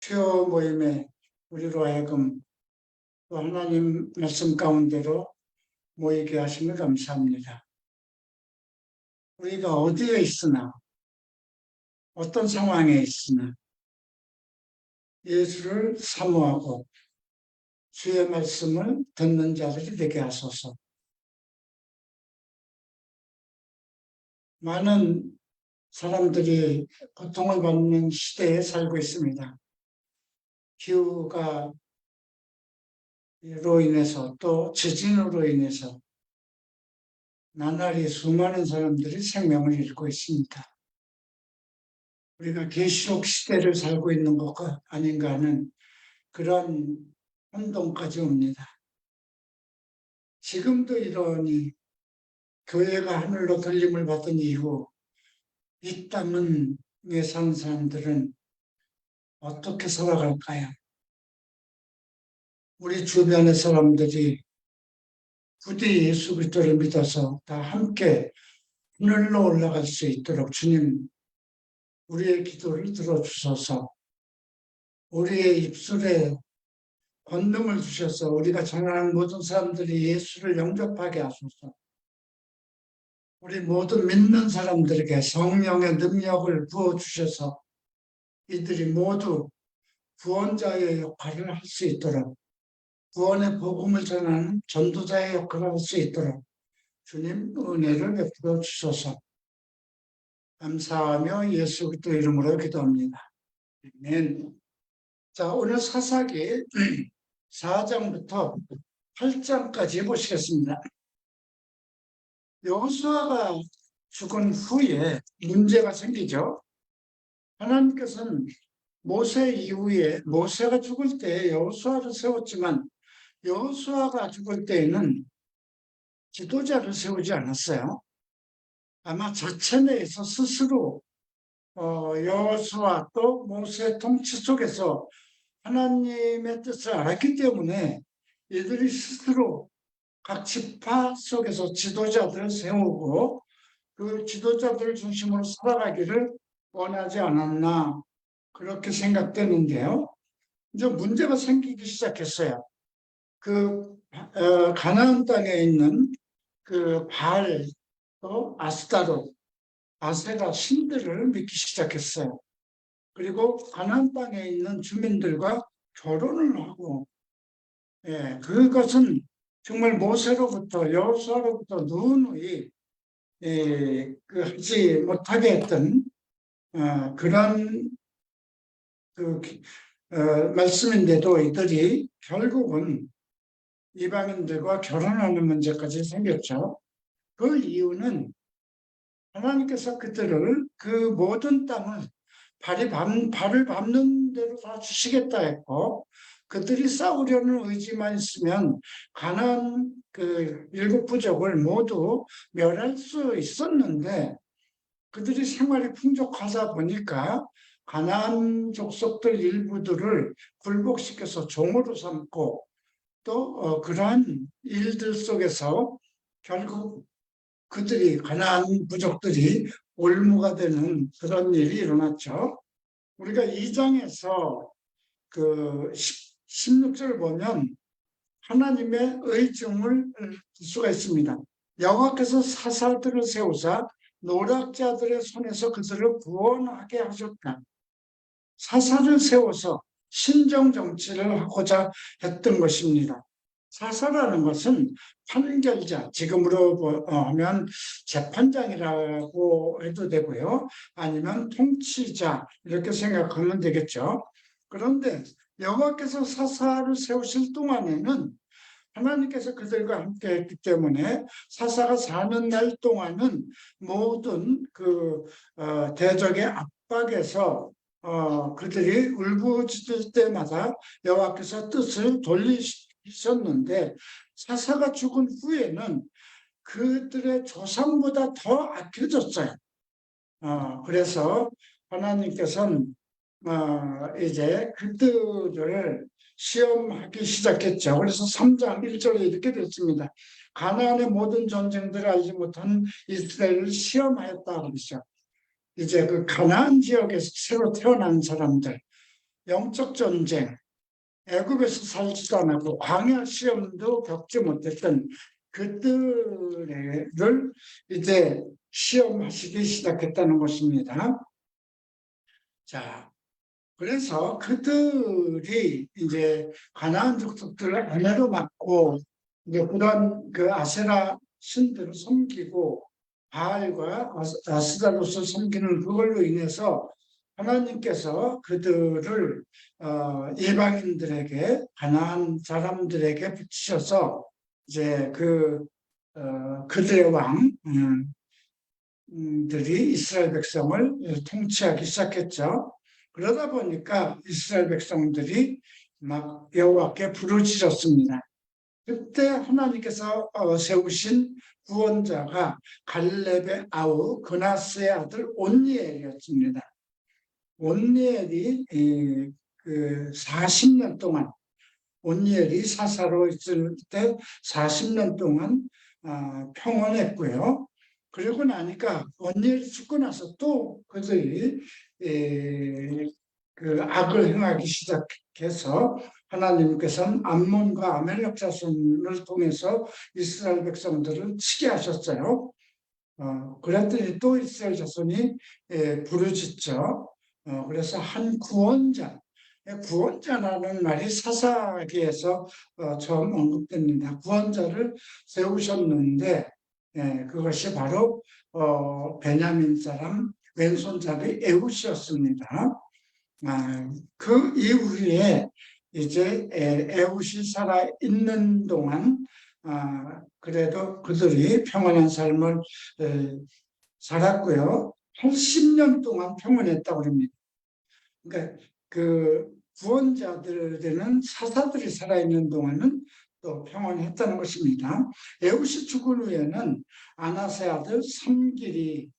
투어 모임에 우리로 하여금 또 하나님 말씀 가운데로 모이게 하심을 감사합니다. 우리가 어디에 있으나 어떤 상황에 있으나 예수를 사모하고 주의 말씀을 듣는 자들이 되게 하소서. 많은 사람들이 고통을 받는 시대에 살고 있습니다. 기후가 로 인해서 또 지진으로 인해서 나날이 수많은 사람들이 생명을 잃고 있습니다. 우리가 계시록 시대를 살고 있는 것 아닌가 하는 그런 혼동까지 옵니다. 지금도 이러니 교회가 하늘로 들림을 받은 이후 이 땅에 사는 사람들은 어떻게 살아갈까요? 우리 주변의 사람들이 부디 예수 그리스도를 믿어서 다 함께 하늘로 올라갈 수 있도록 주님 우리의 기도를 들어주셔서 우리의 입술에 권능을 주셔서 우리가 전하는 모든 사람들이 예수를 영접하게 하소서. 우리 모든 믿는 사람들에게 성령의 능력을 부어주셔서 이들이 모두 구원자의 역할을 할 수 있도록 구원의 복음을 전하는 전도자의 역할을 할 수 있도록 주님 은혜를 베풀어 주소서. 감사하며 예수 그리스도 이름으로 기도합니다. 아멘. 자, 오늘 사사기 4장부터 8장까지 보시겠습니다. 여호수아가 죽은 후에 문제가 생기죠. 하나님께서는 모세 이후에 모세가 죽을 때 여호수아를 세웠지만 여호수아가 죽을 때에는 지도자를 세우지 않았어요. 아마 자체 내에서 스스로 여호수아 또 모세 통치 속에서 하나님의 뜻을 알았기 때문에 이들이 스스로 각 지파 속에서 지도자들을 세우고 그 지도자들을 중심으로 살아가기를 원하지 않았나 그렇게 생각되는데요. 이제 문제가 생기기 시작했어요. 가나안 땅에 있는 그 바알 또 아스타롯, 아세라 신들을 믿기 시작했어요. 그리고 가나안 땅에 있는 주민들과 결혼을 하고, 그것은 정말 모세로부터 여호수아로부터 누누이 하지 못하게 했던 그런 말씀인데도 이들이 결국은 이방인들과 결혼하는 문제까지 생겼죠. 그 이유는 하나님께서 그들을 그 모든 땅을 발을 밟는 대로 다 주시겠다 했고 그들이 싸우려는 의지만 있으면 가나안 그 7부족을 모두 멸할 수 있었는데 그들이 생활이 풍족하다 보니까 가나안 족속들 일부들을 굴복시켜서 종으로 삼고 또 그러한 일들 속에서 결국 그들이 가나안 부족들이 올무가 되는 그런 일이 일어났죠. 우리가 2장에서 그 16절을 보면 하나님의 의중을 볼 수가 있습니다. 여호와께서 사사들을 세우사 노략자들의 손에서 그들을 구원하게 하셨다. 사사를 세워서 신정 정치를 하고자 했던 것입니다. 사사라는 것은 판결자, 지금으로 하면 재판장이라고 해도 되고요. 아니면 통치자 이렇게 생각하면 되겠죠. 그런데 여호와께서 사사를 세우실 동안에는 하나님께서 그들과 함께 했기 때문에 사사가 사는 날 동안은 모든 대적의 압박에서 그들이 울부짖을 때마다 여호와께서 뜻을 돌리셨는데 사사가 죽은 후에는 그들의 조상보다 더 악해졌어요. 그래서 하나님께서는 이제 그들을 시험하기 시작했죠. 그래서 3장 1절에 이렇게 됐습니다. 가나안의 모든 전쟁들을 알지 못한 이스라엘을 시험하였다 그러죠. 이제 그 가나안 지역에서 새로 태어난 사람들, 영적 전쟁, 애굽에서 살지도 않았고 광야 시험도 겪지 못했던 그들을 이제 시험하시기 시작했다는 것입니다. 자, 그래서 그들이 이제 가나안 족속들을 아내로 맡고 이제 그런 그 아세라 신들을 섬기고 바알과 아스다롯을 섬기는 그걸로 인해서 하나님께서 그들을 이방인들에게 가나안 사람들에게 붙이셔서 이제 그들의 왕들이 이스라엘 백성을 통치하기 시작했죠. 그러다 보니까 이스라엘 백성들이 막 여호와께 부르짖었습니다. 그때 하나님께서 세우신 구원자가 갈렙의 아우 그나스의 아들 온니엘이었습니다. 온니엘이 그 40년 동안 온니엘이 사사로 있을 때 40년 동안 평온했고요. 그러고 나니까 온니엘이 죽고 나서 또 그들이 그 악을 행하기 시작해서 하나님께서는 암몬과 아멜렉 자손을 통해서 이스라엘 백성들을 치게 하셨어요. 그랬더니 또 이스라엘 자손이 부르짖죠. 그래서 한 구원자라는 말이 사사기에서 처음 언급됩니다. 구원자를 세우셨는데 그것이 바로 베냐민 사람 왼손잡이 에훗이었습니다. 그 이후에 이제 에훗이 살아 있는 동안 그래도 그들이 평안한 삶을 살았고요. 80년 동안 평온했다고 합니다. 그러니까 그 구원자들에는 사사들이 살아있는 동안은 또 평온했다는 것입니다. 에훗이 죽은 후에는 아나세 아들 삼길이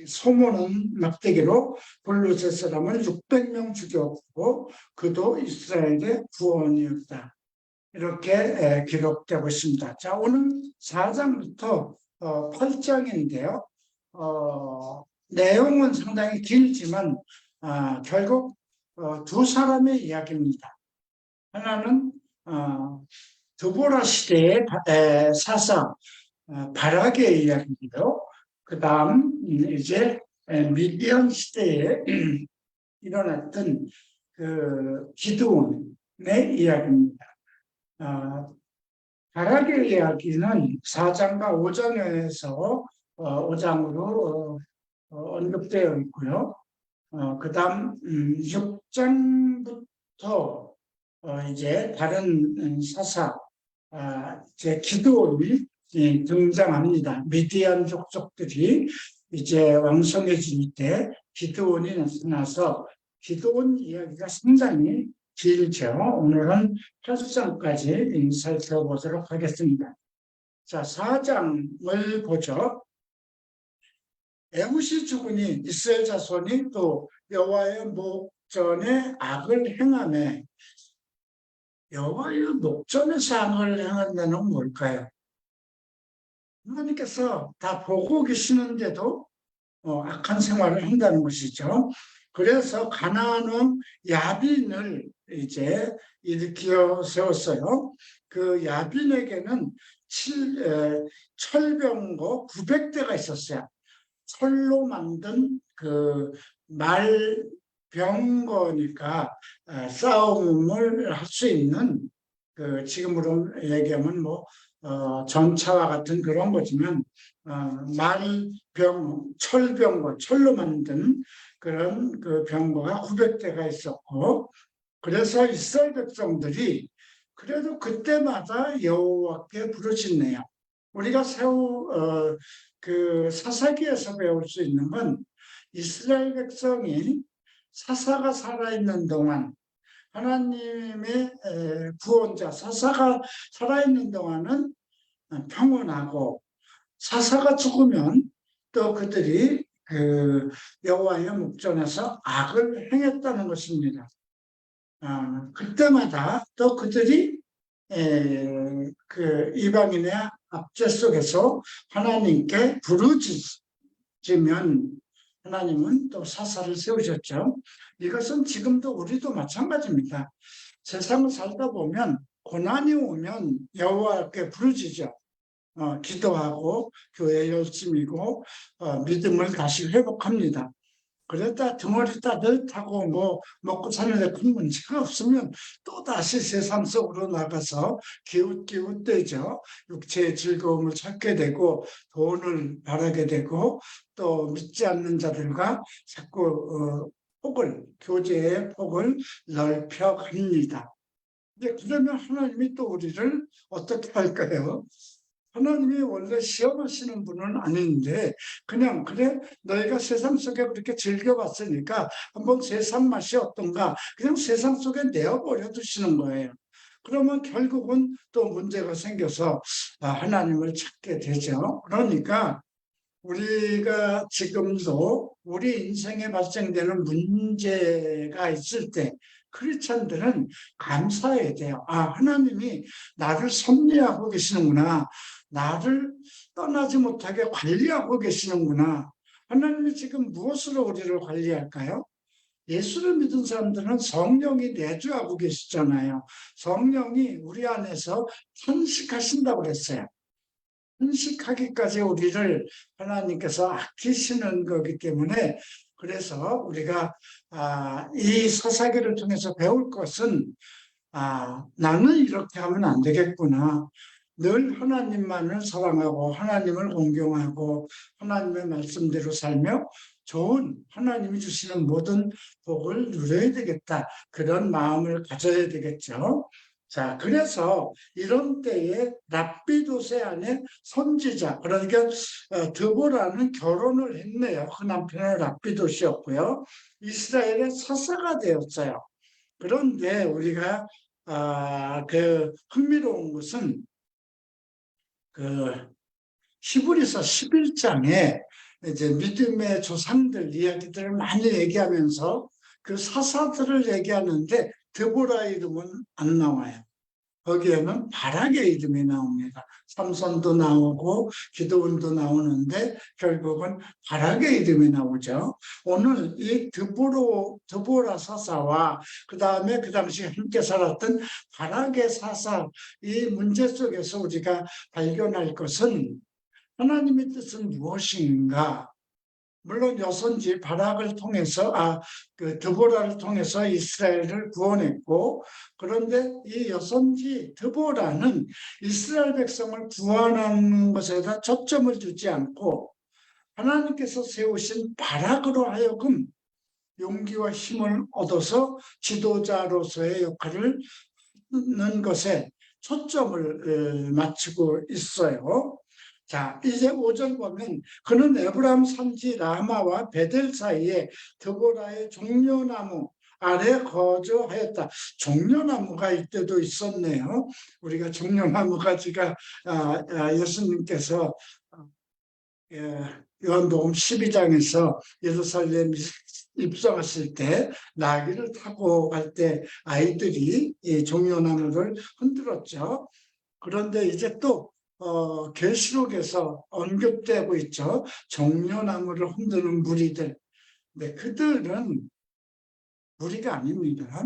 소모는 막대기로 블루셋 사람을 600명 죽였고 그도 이스라엘의 구원이었다. 이렇게 기록되고 있습니다. 자, 오늘 4장부터 8장인데요. 내용은 상당히 길지만 결국 두 사람의 이야기입니다. 하나는 드보라 시대의 사사 바락의 이야기인데요. 그 다음 이제 미디안 시대에 일어났던 그 기드온의 이야기입니다. 바락의 이야기는 4장과 5장에서 5장으로 언급되어 있고요. 그 다음 6장부터 이제 다른 사사 제 기드온이 등장합니다. 미디안 족속들이 이제 왕성해질 때 기드온이 나타나서 기드온 이야기가 상당히 길죠. 오늘은 8장까지 살펴보도록 하겠습니다. 자, 4장을 보죠. 에훗이 죽으니 이스라엘 자손이 또 여호와의 목전에 악을 행하며 여호와의 목전에서 악을 행한다는 뭘까요? 하나님께서 다 보고 계시는데도 악한 생활을 한다는 것이죠. 그래서 가나안 왕 야빈을 이제 일으켜 세웠어요. 그 야빈에게는 철병거 900대가 있었어요. 철로 만든 그 말병거니까 싸움을 할 수 있는 그 지금으로 얘기하면 뭐 전차와 같은 그런 거지만 철병거, 철로 만든 그런 그 병거가 900대가 있었고 그래서 이스라엘 백성들이 그래도 그때마다 여호와께 부르짖네요. 우리가 그 사사기에서 배울 수 있는 건 이스라엘 백성이 사사가 살아있는 동안 하나님의 구원자 사사가 살아있는 동안은 평온하고 사사가 죽으면 또 그들이 그 여호와의 목전에서 악을 행했다는 것입니다. 그때마다 또 그들이 그 이방인의 압제 속에서 하나님께 부르짖으면 하나님은 또 사사를 세우셨죠. 이것은 지금도 우리도 마찬가지입니다. 세상을 살다 보면 고난이 오면 여호와께 부르짖어 기도하고 교회 열심이고 믿음을 다시 회복합니다. 그랬다 덩어리 따뜻하고 뭐 먹고 사는데 큰 문제가 없으면 또 다시 세상 속으로 나가서 기웃기웃대죠. 육체의 즐거움을 찾게 되고 돈을 바라게 되고 또 믿지 않는 자들과 자꾸 교제의 폭을 넓혀갑니다. 이제 그러면 하나님이 또 우리를 어떻게 할까요? 하나님이 원래 시험하시는 분은 아닌데 그냥 그래 너희가 세상 속에 그렇게 즐겨봤으니까 한번 세상 맛이 어떤가 그냥 세상 속에 내어버려 두시는 거예요. 그러면 결국은 또 문제가 생겨서 하나님을 찾게 되죠. 그러니까 우리가 지금도 우리 인생에 발생되는 문제가 있을 때 크리스찬들은 감사해야 돼요. 하나님이 나를 섭리하고 계시는구나. 나를 떠나지 못하게 관리하고 계시는구나. 하나님이 지금 무엇으로 우리를 관리할까요? 예수를 믿은 사람들은 성령이 내주하고 계시잖아요. 성령이 우리 안에서 탄식하신다고 그랬어요. 탄식하기까지 우리를 하나님께서 아끼시는 거기 때문에 그래서 우리가 이 서사기를 통해서 배울 것은 나는 이렇게 하면 안 되겠구나. 늘 하나님만을 사랑하고 하나님을 공경하고 하나님의 말씀대로 살며 좋은 하나님이 주시는 모든 복을 누려야 되겠다. 그런 마음을 가져야 되겠죠. 자, 그래서 이런 때에 랍비도세 안에 선지자, 그러니까 드보라는 결혼을 했네요. 그 남편은 랍비도시였고요. 이스라엘의 사사가 되었어요. 그런데 우리가 그 흥미로운 것은 그 히브리서 11장에 이제 믿음의 조상들 이야기들을 많이 얘기하면서 그 사사들을 얘기하는데 드보라 이름은 안 나와요. 거기에는 바락의 이름이 나옵니다. 삼손도 나오고 기드온도 나오는데 결국은 바락의 이름이 나오죠. 오늘 이 드보라 사사와 그 다음에 그 당시 함께 살았던 바락의 사사 이 문제 속에서 우리가 발견할 것은 하나님의 뜻은 무엇인가? 물론 여선지 바락을 통해서 그 드보라를 통해서 이스라엘을 구원했고 그런데 이 여선지 드보라는 이스라엘 백성을 구원하는 것에다 초점을 두지 않고 하나님께서 세우신 바락으로 하여금 용기와 힘을 얻어서 지도자로서의 역할을 하는 것에 초점을 맞추고 있어요. 자, 이제 5절 보면 그는 에브라임 산지 라마와 베델 사이에 드보라의 종려나무 아래 거주하였다. 종려나무가 이때도 있었네요. 우리가 종려나무 가지가 예수님께서 요한복음 12장에서 예루살렘 입성하실 때 나귀를 타고 갈 때 아이들이 이 종려나무를 흔들었죠. 그런데 이제 또 계시록에서 언급되고 있죠. 종려나무를 흔드는 무리들. 네, 그들은 무리가 아닙니다.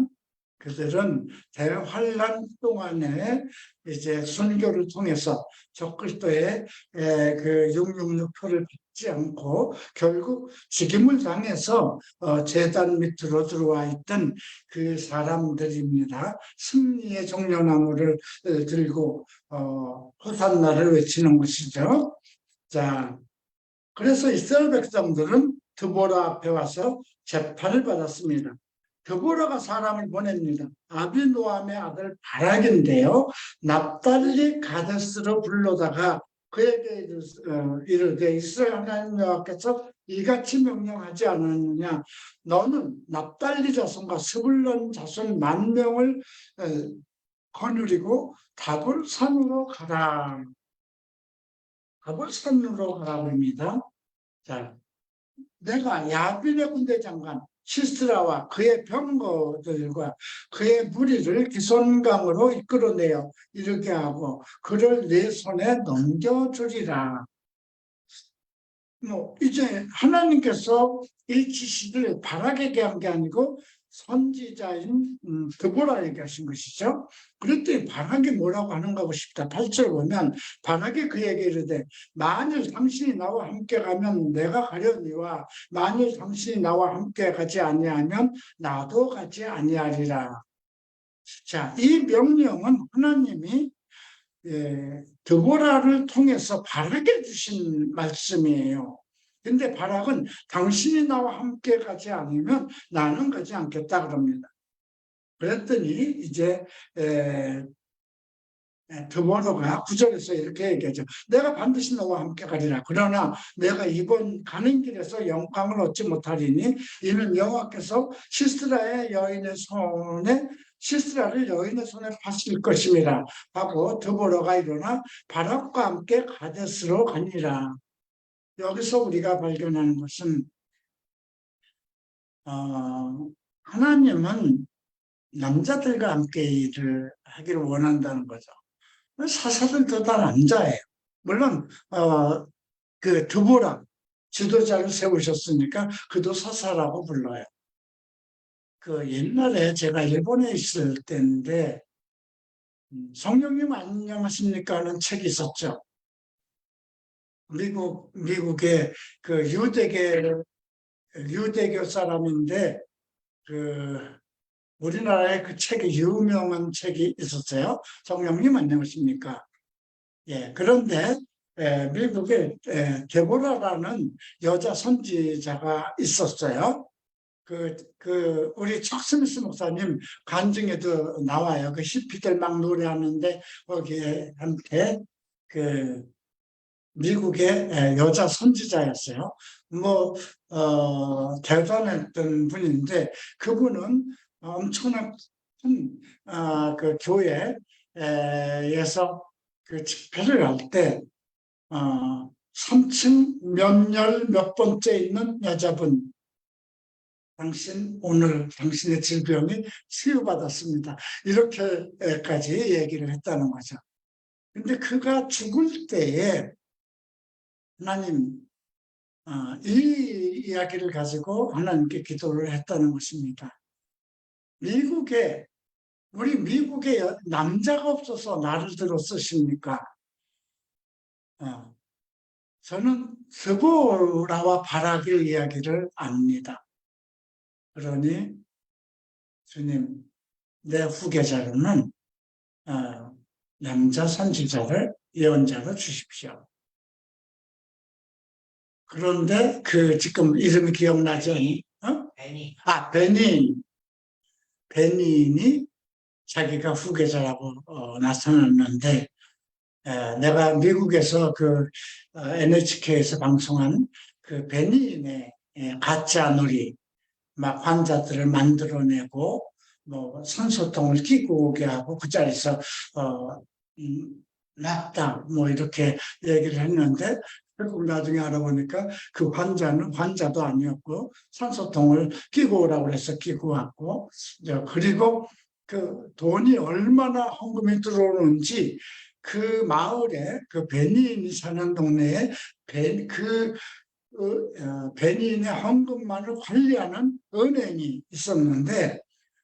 그들은 대환란 동안에 이제 선교를 통해서 적그리스도의 그 666표를 받지 않고 결국 죽임을 당해서 제단 밑으로 들어와 있던 그 사람들입니다. 승리의 종려나무를 들고 호산나를 외치는 것이죠. 자, 그래서 이스라엘 백성들은 드보라 앞에 와서 재판을 받았습니다. 드보라가 사람을 보냅니다. 아비노함의 아들 바락인데요. 납달리 가데스로 불러다가 그에게 이르되 이스라엘 하나님 여호와께서 이같이 명령하지 않았느냐. 너는 납달리 자손과 스불론 자손 10,000명을 거느리고 다볼산으로 가라. 다볼산으로 가라 합니다. 자, 내가 야빈의 군대 장관 시스라와 그의 병거들과 그의 무리를 기손강으로 이끌어내어 이르게 하고 그를 내 손에 넘겨주리라. 이제 하나님께서 이 지시를 바라게 한 게 아니고 선지자인 드보라에게 하신 것이죠. 그랬더니 바락이 뭐라고 하는가 하고 싶다. 8절 보면 바락이 그에게 이르되 만일 당신이 나와 함께 가면 내가 가려니와 만일 당신이 나와 함께 가지 아니하면 나도 가지 아니하리라. 자, 이 명령은 하나님이 드보라를 통해서 바락에 주신 말씀이에요. 근데 바락은 당신이 나와 함께 가지 않으면 나는 가지 않겠다 그럽니다. 그랬더니 이제 드보라가 9절에서 이렇게 얘기하죠. 내가 반드시 너와 함께 가리라. 그러나 내가 이번 가는 길에서 영광을 얻지 못하리니 이는 여호와께서 시스라를 여인의 손에 파실 것임이라 하고 드보라가 일어나 바락과 함께 가데스로 가니라. 여기서 우리가 발견하는 것은 하나님은 남자들과 함께 일을 하기를 원한다는 거죠. 사사들도 다 남자예요. 물론 그 드보라 지도자를 세우셨으니까 그도 사사라고 불러요. 그 옛날에 제가 일본에 있을 때인데 성령님 안녕하십니까 하는 책이 있었죠. 미국의 그 유대교 사람인데 우리나라에 그 책이 유명한 책이 있었어요. 성령님 안녕하십니까? 예, 그런데 미국에 데보라라는 여자 선지자가 있었어요. 우리 척 스미스 목사님 간증에도 나와요. 그 히피들 막 노래하는데 거기에 함께 미국의 여자 선지자였어요. 대단했던 분인데 그분은 엄청난 그 교회에서 그 집회를 할 때 3층 몇 번째 있는 여자분 당신의 질병이 치유받았습니다. 이렇게까지 얘기를 했다는 거죠. 근데 그가 죽을 때에 하나님 이 이야기를 가지고 하나님께 기도를 했다는 것입니다. 우리 미국에 남자가 없어서 나를 들어 쓰십니까? 저는 스보라와 바락의 이야기를 압니다. 그러니 주님, 내 후계자로는 남자 선지자를 예언자로 주십시오. 그런데 지금 이름이 기억나죠? 베닌이 자기가 후계자라고 나타났는데 내가 미국에서 NHK에서 방송한 그 베닌의 가짜 놀이 막 환자들을 만들어내고 산소통을 끼고 오게 하고 그 자리에서 낫다 이렇게 얘기를 했는데 결국 나중에 알아보니까 그 환자는 환자도 아니었고 산소통을 끼고 오라고 해서 끼고 왔고 그리고 그 돈이 얼마나 헌금이 들어오는지 그 마을에 그 베니인이 사는 동네에 베니인의 헌금만을 관리하는 은행이 있었는데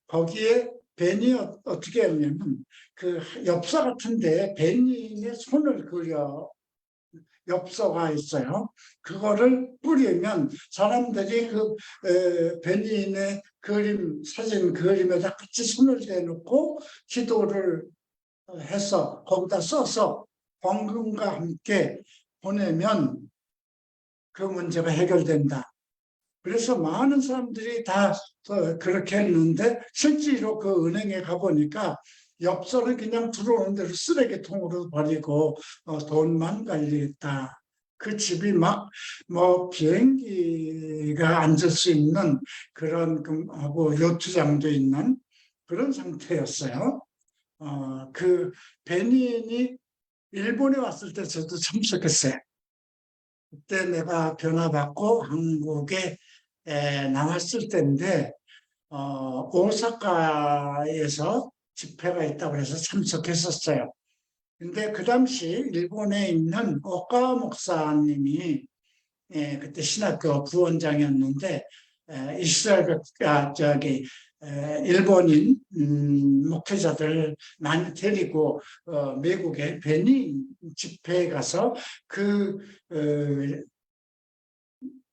거기에 베니 어떻게 했냐면 그 엽서 같은데 베니인의 손을 그려 엽서가 있어요. 그거를 뿌리면 사람들이 베니인의 사진 그림에다 같이 손을 대놓고 기도를 해서 거기다 써서 헌금과 함께 보내면 그 문제가 해결된다. 그래서 많은 사람들이 다 그렇게 했는데 실제로 그 은행에 가보니까 엽서는 그냥 들어오는 대로 쓰레기통으로 버리고 돈만 관리했다. 그 집이 비행기가 앉을 수 있는 그런 하고 요트장도 있는 그런 상태였어요. 그 베닌이 일본에 왔을 때 저도 참석했어요. 그때 내가 변화받고 한국에 나왔을 때인데 오사카에서 집회가 있다고 해서 참석했었어요. 근데 그 당시 일본에 있는 오카와 목사님이 그때 신학교 부원장이었는데 이스라엘 일본인 목회자들 많이 데리고 미국의 베닌 집회에 가서 그, 어,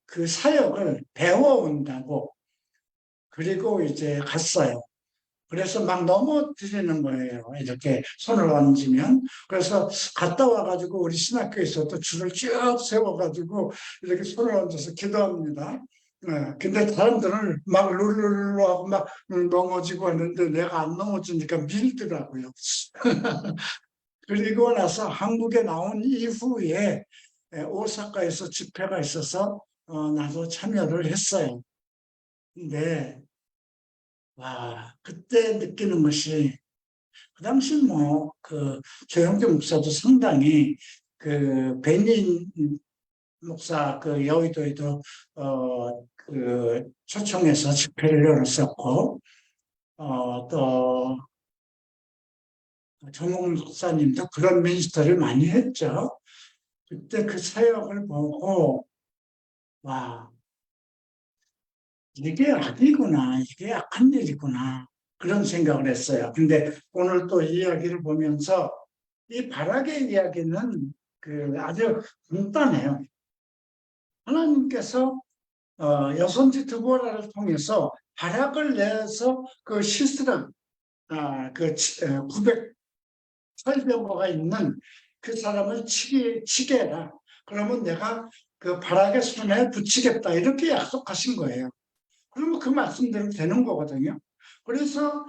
그 사역을 배워온다고 그리고 이제 갔어요. 그래서 막 넘어뜨리는 거예요. 이렇게 손을 얹으면. 그래서 갔다 와가지고 우리 신학교에서도 줄을 쭉 세워가지고 이렇게 손을 얹어서 기도합니다. 근데 사람들은 막 룰루룰루 하고 막 넘어지고 하는데 내가 안 넘어지니까 밀더라고요. 그리고 나서 한국에 나온 이후에 오사카에서 집회가 있어서 나도 참여를 했어요. 근데 와, 그때 느끼는 것이 그 당시 조영규 목사도 상당히 베닌 목사 여의도에도 초청해서 집회를 열었었고 또 정홍 목사님도 그런 미니스터를 많이 했죠. 그때 그 사역을 보고 와, 이게 악이구나, 이게 악한 일이구나 그런 생각을 했어요. 근데 오늘 또 이야기를 보면서 이 바락의 이야기는 아주 간단해요. 하나님께서 여선지 드보라를 통해서 바락을 내서 그 시스라 900 설병거가 있는 그 사람을 치게 해라. 그러면 내가 그 바락의 손에 붙이겠다. 이렇게 약속하신 거예요. 그러면 그 말씀대로 되는 거거든요. 그래서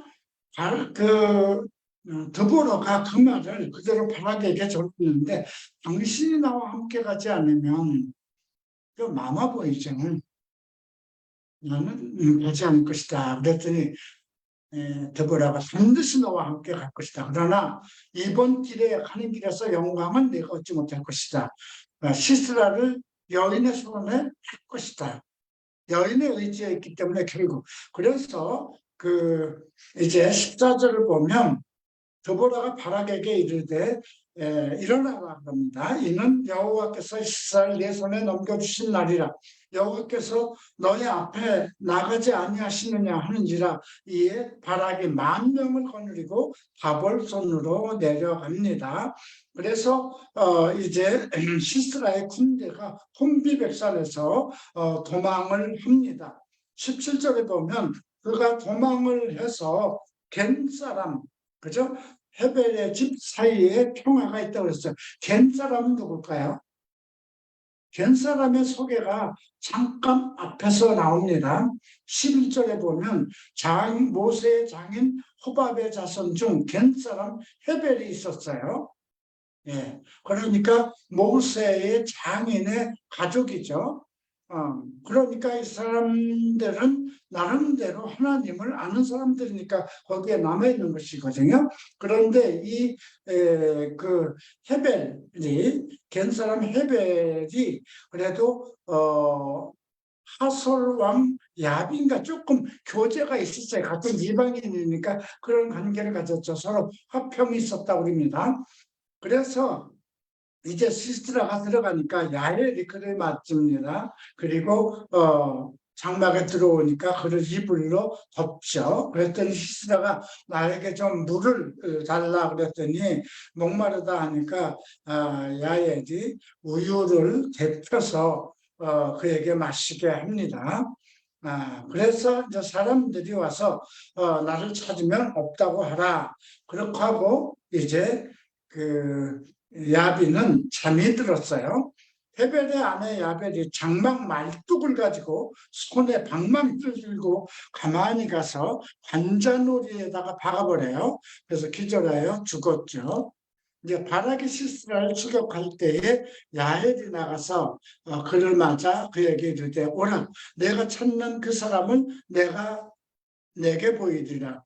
드보라가 그 말을 그대로 바락에게 전했는데 당신이 나와 함께 가지 않으면 그 마마보이죠. 나는 가지 않을 것이다. 그랬더니 드보라가 반드시 너와 함께 갈 것이다. 그러나 이번 길에 가는 길에서 영광은 내가 얻지 못할 것이다. 시스라를 여인의 손에 할 것이다. 여인의 의지에 있기 때문에 결국 그래서 이제 14절을 보면 드보라가 바락에게 이르되 일어나라 합니다. 이는 여호와께서 이스라엘 내 손에 넘겨주신 날이라. 여호와께서 너희 앞에 나가지 아니하시느냐 하는지라. 이에 바락이 10,000명을 거느리고 다볼손으로 내려갑니다. 그래서 이제 시스라의 군대가 혼비백산에서 도망을 합니다. 17절에 보면 그가 도망을 해서 겐 사람, 그죠? 헤벨의 집 사이에 평화가 있다고 했어요. 겐 사람은 누굴까요? 겐 사람의 소개가 잠깐 앞에서 나옵니다. 11절에 보면 모세의 장인 호밥의 자손 중 겐 사람 헤벨이 있었어요. 예, 그러니까 모세의 장인의 가족이죠. 그러니까 이 사람들은 나름대로 하나님을 아는 사람들이니까 거기에 남아있는 것이거든요. 그런데 헤벨이, 겐 사람 헤벨이 그래도, 하솔왕 야빈과 조금 교제가 있었어요. 같은 이방인이니까 그런 관계를 가졌죠. 서로 화평이 있었다고 합니다. 그래서 이제 시스라가 들어가니까 야엘이 그를 맞습니다. 그리고 장막에 들어오니까 그를 이불로 덮죠. 그랬더니 시스라가 나에게 좀 물을 달라 그랬더니 목마르다 하니까 야엘이 우유를 데펴서 그에게 마시게 합니다. 그래서 이제 사람들이 와서 나를 찾으면 없다고 하라. 그렇게 하고 이제 야빈은 잠이 들었어요. 헤벨의 아내 야벨이 장막 말뚝을 가지고 손에 방망이를 들고 가만히 가서 관자놀이에다가 박아버려요. 그래서 기절하여 죽었죠. 이제 바락이 시스라를 추격할 때에 야헬이 나가서 그를 맞아 그에게 이르되 오라 내가 찾는 그 사람을 내가 내게 보이리라.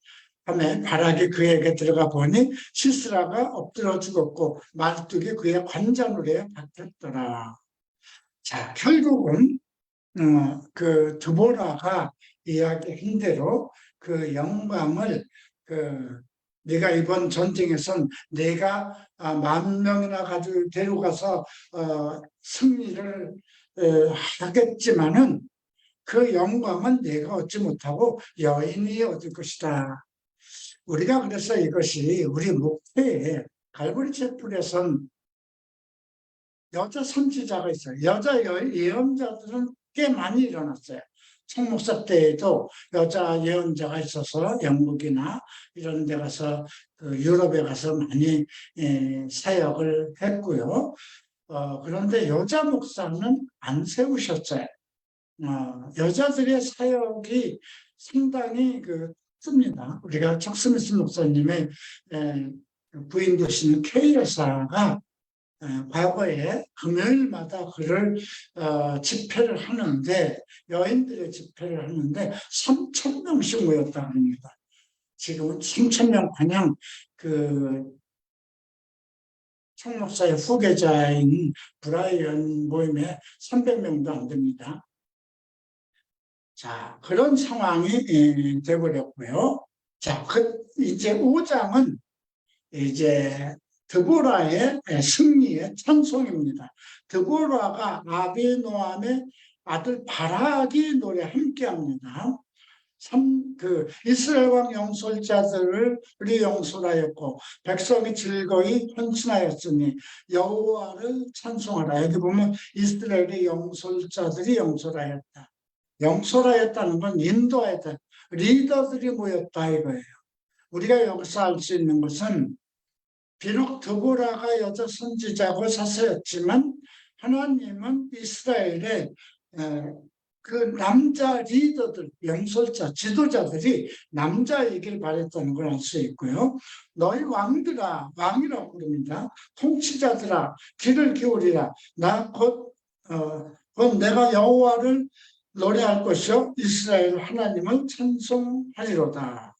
하면 바락이 그에게 들어가 보니 시스라가 엎드려 죽었고 말뚝이 그의 관자놀이에 박혔더라. 자, 결국은 드보라가 이야기한 대로 그 영광을 네가 이번 전쟁에선 내가 10,000명이나 가지고 데려가서 승리를 하겠지만은 그 영광은 내가 얻지 못하고 여인이 얻을 것이다. 우리가 그래서 이것이 우리 목회에 갈보리 채플에선 여자 선지자가 있어요. 여자 예언자들은 꽤 많이 일어났어요. 총목사 때에도 여자 예언자가 있어서 영국이나 이런 데 가서 유럽에 가서 많이 사역을 했고요. 그런데 여자 목사는 안 세우셨어요. 여자들의 사역이 상당히 큽니다. 우리가 척 스미스 목사님의 부인 되시는 케이 여사가 과거에 금요일마다 그를 집회를 하는데 여인들의 집회를 하는데 3,000명씩 모였다고 합니다. 지금은 3,000명 그냥 총목사의 후계자인 브라이언 모임에 300명도 안 됩니다. 자, 그런 상황이 돼버렸고요. 자, 이제 5장은 이제 드보라의 승리의 찬송입니다. 드보라가 아비노함의 아들 바락이 노래 함께합니다. 이스라엘 왕 영솔자들을 우리 영솔하였고 백성이 즐거이 헌신하였으니 여호와를 찬송하라. 여기 보면 이스라엘의 영솔자들이 영솔하였다. 영솔하였다는 건 인도하였다. 리더들이 모였다 이거예요. 우리가 여기서 알 수 있는 것은 비록 드보라가 여자 선지자고 사사였지만 하나님은 이스라엘의 그 남자 리더들, 영솔자, 지도자들이 남자이길 바랬다는 걸 알 수 있고요. 너희 왕들아, 왕이라고 부릅니다. 통치자들아, 귀를 기울이라. 곧 내가 여호와를 노래할 것이요 이스라엘 하나님을 찬송하리로다.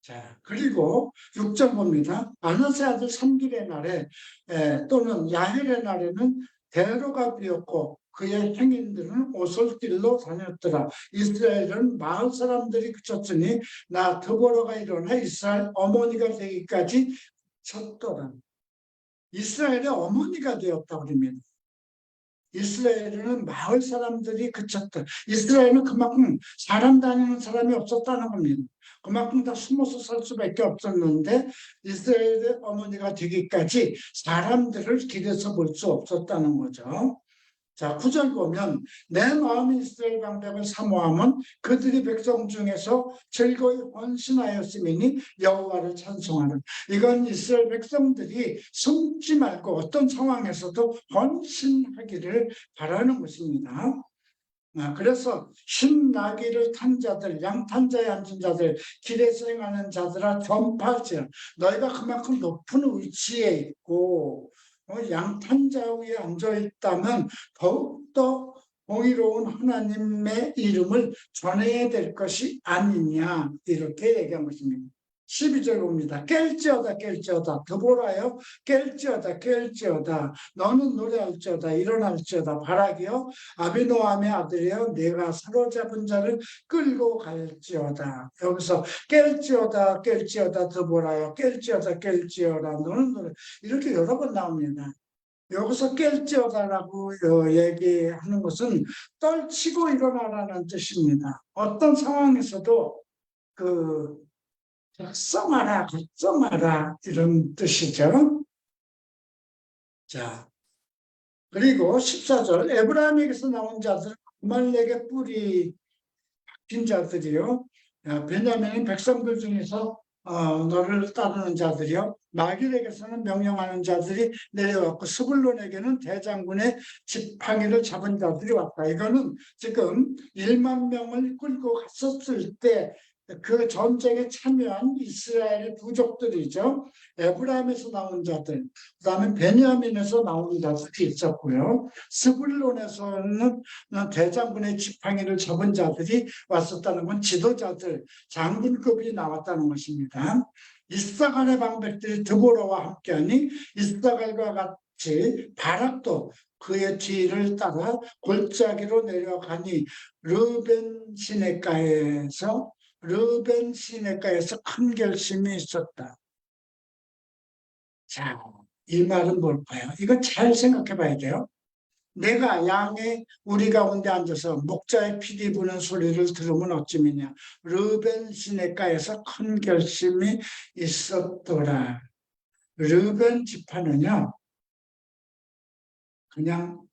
자, 그리고 6절 봅니다. 아나세 아들 삼길의 날에 또는 야헬의 날에는 대로가 비었고 그의 행인들은 오솔길로 다녔더라. 이스라엘은 마을 사람들이 그쳤으니 나 드보라가 일어나 이스라엘 어머니가 되기까지 쳤더라. 이스라엘의 어머니가 되었다고 합니다. 이스라엘은 마을 사람들이 그쳤다. 이스라엘은 그만큼 사람 다니는 사람이 없었다는 겁니다. 그만큼 다 숨어서 살 수밖에 없었는데 이스라엘의 어머니가 되기까지 사람들을 길에서 볼 수 없었다는 거죠. 자, 9절 보면 내 마음이 이스라엘 방백을 사모함은 그들이 백성 중에서 즐거이 헌신하였으니 여호와를 찬송하는. 이건 이스라엘 백성들이 숨지 말고 어떤 상황에서도 헌신하기를 바라는 것입니다. 그래서 신나귀를 탄 자들, 양탄자에 앉은 자들, 길에서 행하는 자들아 전파하지. 너희가 그만큼 높은 위치에 있고 양탄자 위에 앉아있다면 더욱더 공의로운 하나님의 이름을 전해야 될 것이 아니냐 이렇게 얘기한 것입니다. 12절 봅니다. 깰지어다 깰지어다 드보라여 깰지어다 깰지어다 너는 노래할지어다 일어날지어다 바락이여 아비노함의 아들이여 내가 사로잡은 자를 끌고 갈지어다. 여기서 깰지어다 깰지어다 드보라여 깰지어다 깰지어다 너는 노래 이렇게 여러 번 나옵니다. 여기서 깰지어다라고 얘기하는 것은 떨치고 일어나라는 뜻입니다. 어떤 상황에서도 각성하라, 각성하라 이런 뜻이죠. 자, 그리고 14절 에브라임에게서 나온 자들 아말렉의 뿌리 박힌 자들이요. 베냐민은 백성들 중에서 너를 따르는 자들이요. 마길에게서는 명령하는 자들이 내려왔고 스불론에게는 대장군의 지팡이를 잡은 자들이 왔다. 이거는 지금 1만 명을 끌고 갔었을 때 그 전쟁에 참여한 이스라엘 부족들이죠. 에브라임에서 나온 자들, 그 다음에 베냐민에서 나온 자들이 있었고요. 스불론에서는 대장군의 지팡이를 잡은 자들이 왔었다는 건 지도자들, 장군급이 나왔다는 것입니다. 이스사갈의 방백들이 드보라와 함께하니 이스사갈과 같이 바락도 그의 뒤를 따라 골짜기로 내려가니 르벤 시내가에서 큰 결심이 있었다. 자, 이 말은 뭘까요? 이거 잘 생각해 봐야 돼요. 내가 양의 우리 가운데 앉아서 목자의 피리 부는 소리를 들으면 어찌미냐. 르벤 시내가에서 큰 결심이 있었더라. 르벤 지파는요, 그냥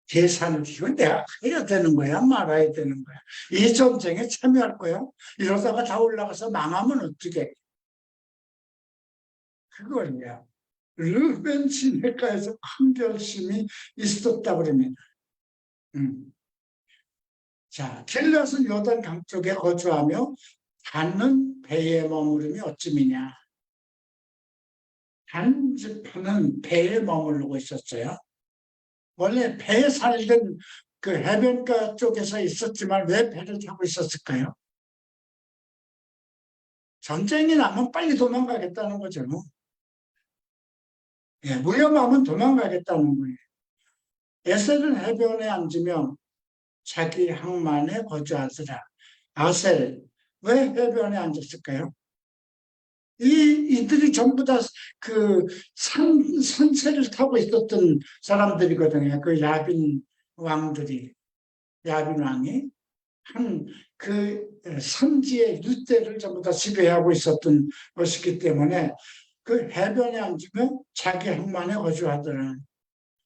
계산을 이건 내가 해야 되는 거야, 말아야 되는 거야. 이 전쟁에 참여할 거야. 이러다가 다 올라가서 망하면 어떻게? 그거냐. 르벤 시내가에서 큰 결심이 있었다 그럽니다. 자, 길앗은 요단 강 쪽에 거주하며 단은 배에 머무름이 어찌미냐. 단 지파는 배에 머무르고 있었어요. 원래 배에 살던 그 해변가 쪽에서 있었지만 왜 배를 타고 있었을까요? 전쟁이 나면 빨리 도망가겠다는 거죠. 예, 위험하면 도망가겠다는 거예요. 에셀은 해변에 앉으면 자기 항만에 거주하더라. 아셀, 왜 해변에 앉았을까요? 이들이 전부 다 선체를 타고 있었던 사람들이거든요. 그 야빈 왕들이, 야빈 왕이 그 선지의 일대를 전부 다 지배하고 있었던 것이기 때문에 그 해변에 앉으면 자기 항만에 거주하더라.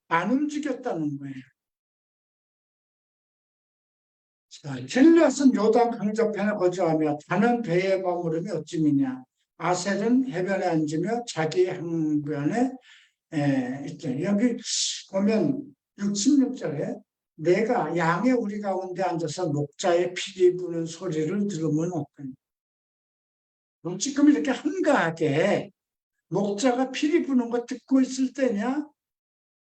안 움직였다는 거예요. 길앗은 요단 강저편에 거주하며 단은 배에 머무름이 어찌미냐. 아셀은 해변에 앉으며 자기 항변에 있죠. 여기 보면 66절에 내가 양의 우리 가운데 앉아서 목자의 피리 부는 소리를 들으면 어떠냐. 지금 이렇게 한가하게 목자가 피리 부는 거 듣고 있을 때냐?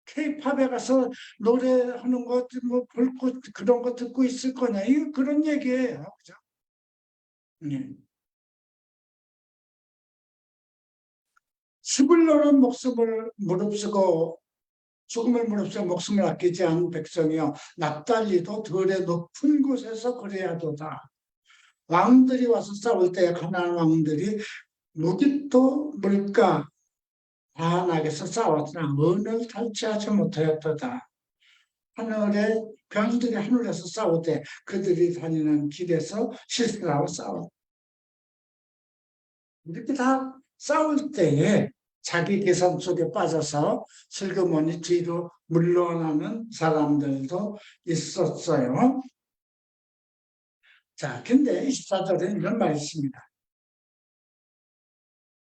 K-팝에 가서 노래하는 것, 뭐, 볼것 그런 거 듣고 있을 거냐? 이거 그런 얘기예요. 그죠? 네. 스불로는 목숨을 무릅쓰고 죽음을 무릅쓰고 목숨을 아끼지 않은 백성이요. 납달리도 들의 높은 곳에서 그래야도다. 왕들이 와서 싸울 때 가나안 왕들이 무기또 물가 반악에서 싸웠으나 은을 탈취하지 못하였도다. 하늘에 병들이 하늘에서 싸우되 그들이 다니는 길에서 시스라와 싸워. 이렇게 다 싸울 때에 자기 계산 속에 빠져서 슬그머니 뒤로 물러나는 사람들도 있었어요. 자, 근데 24절에 이런 말이 있습니다.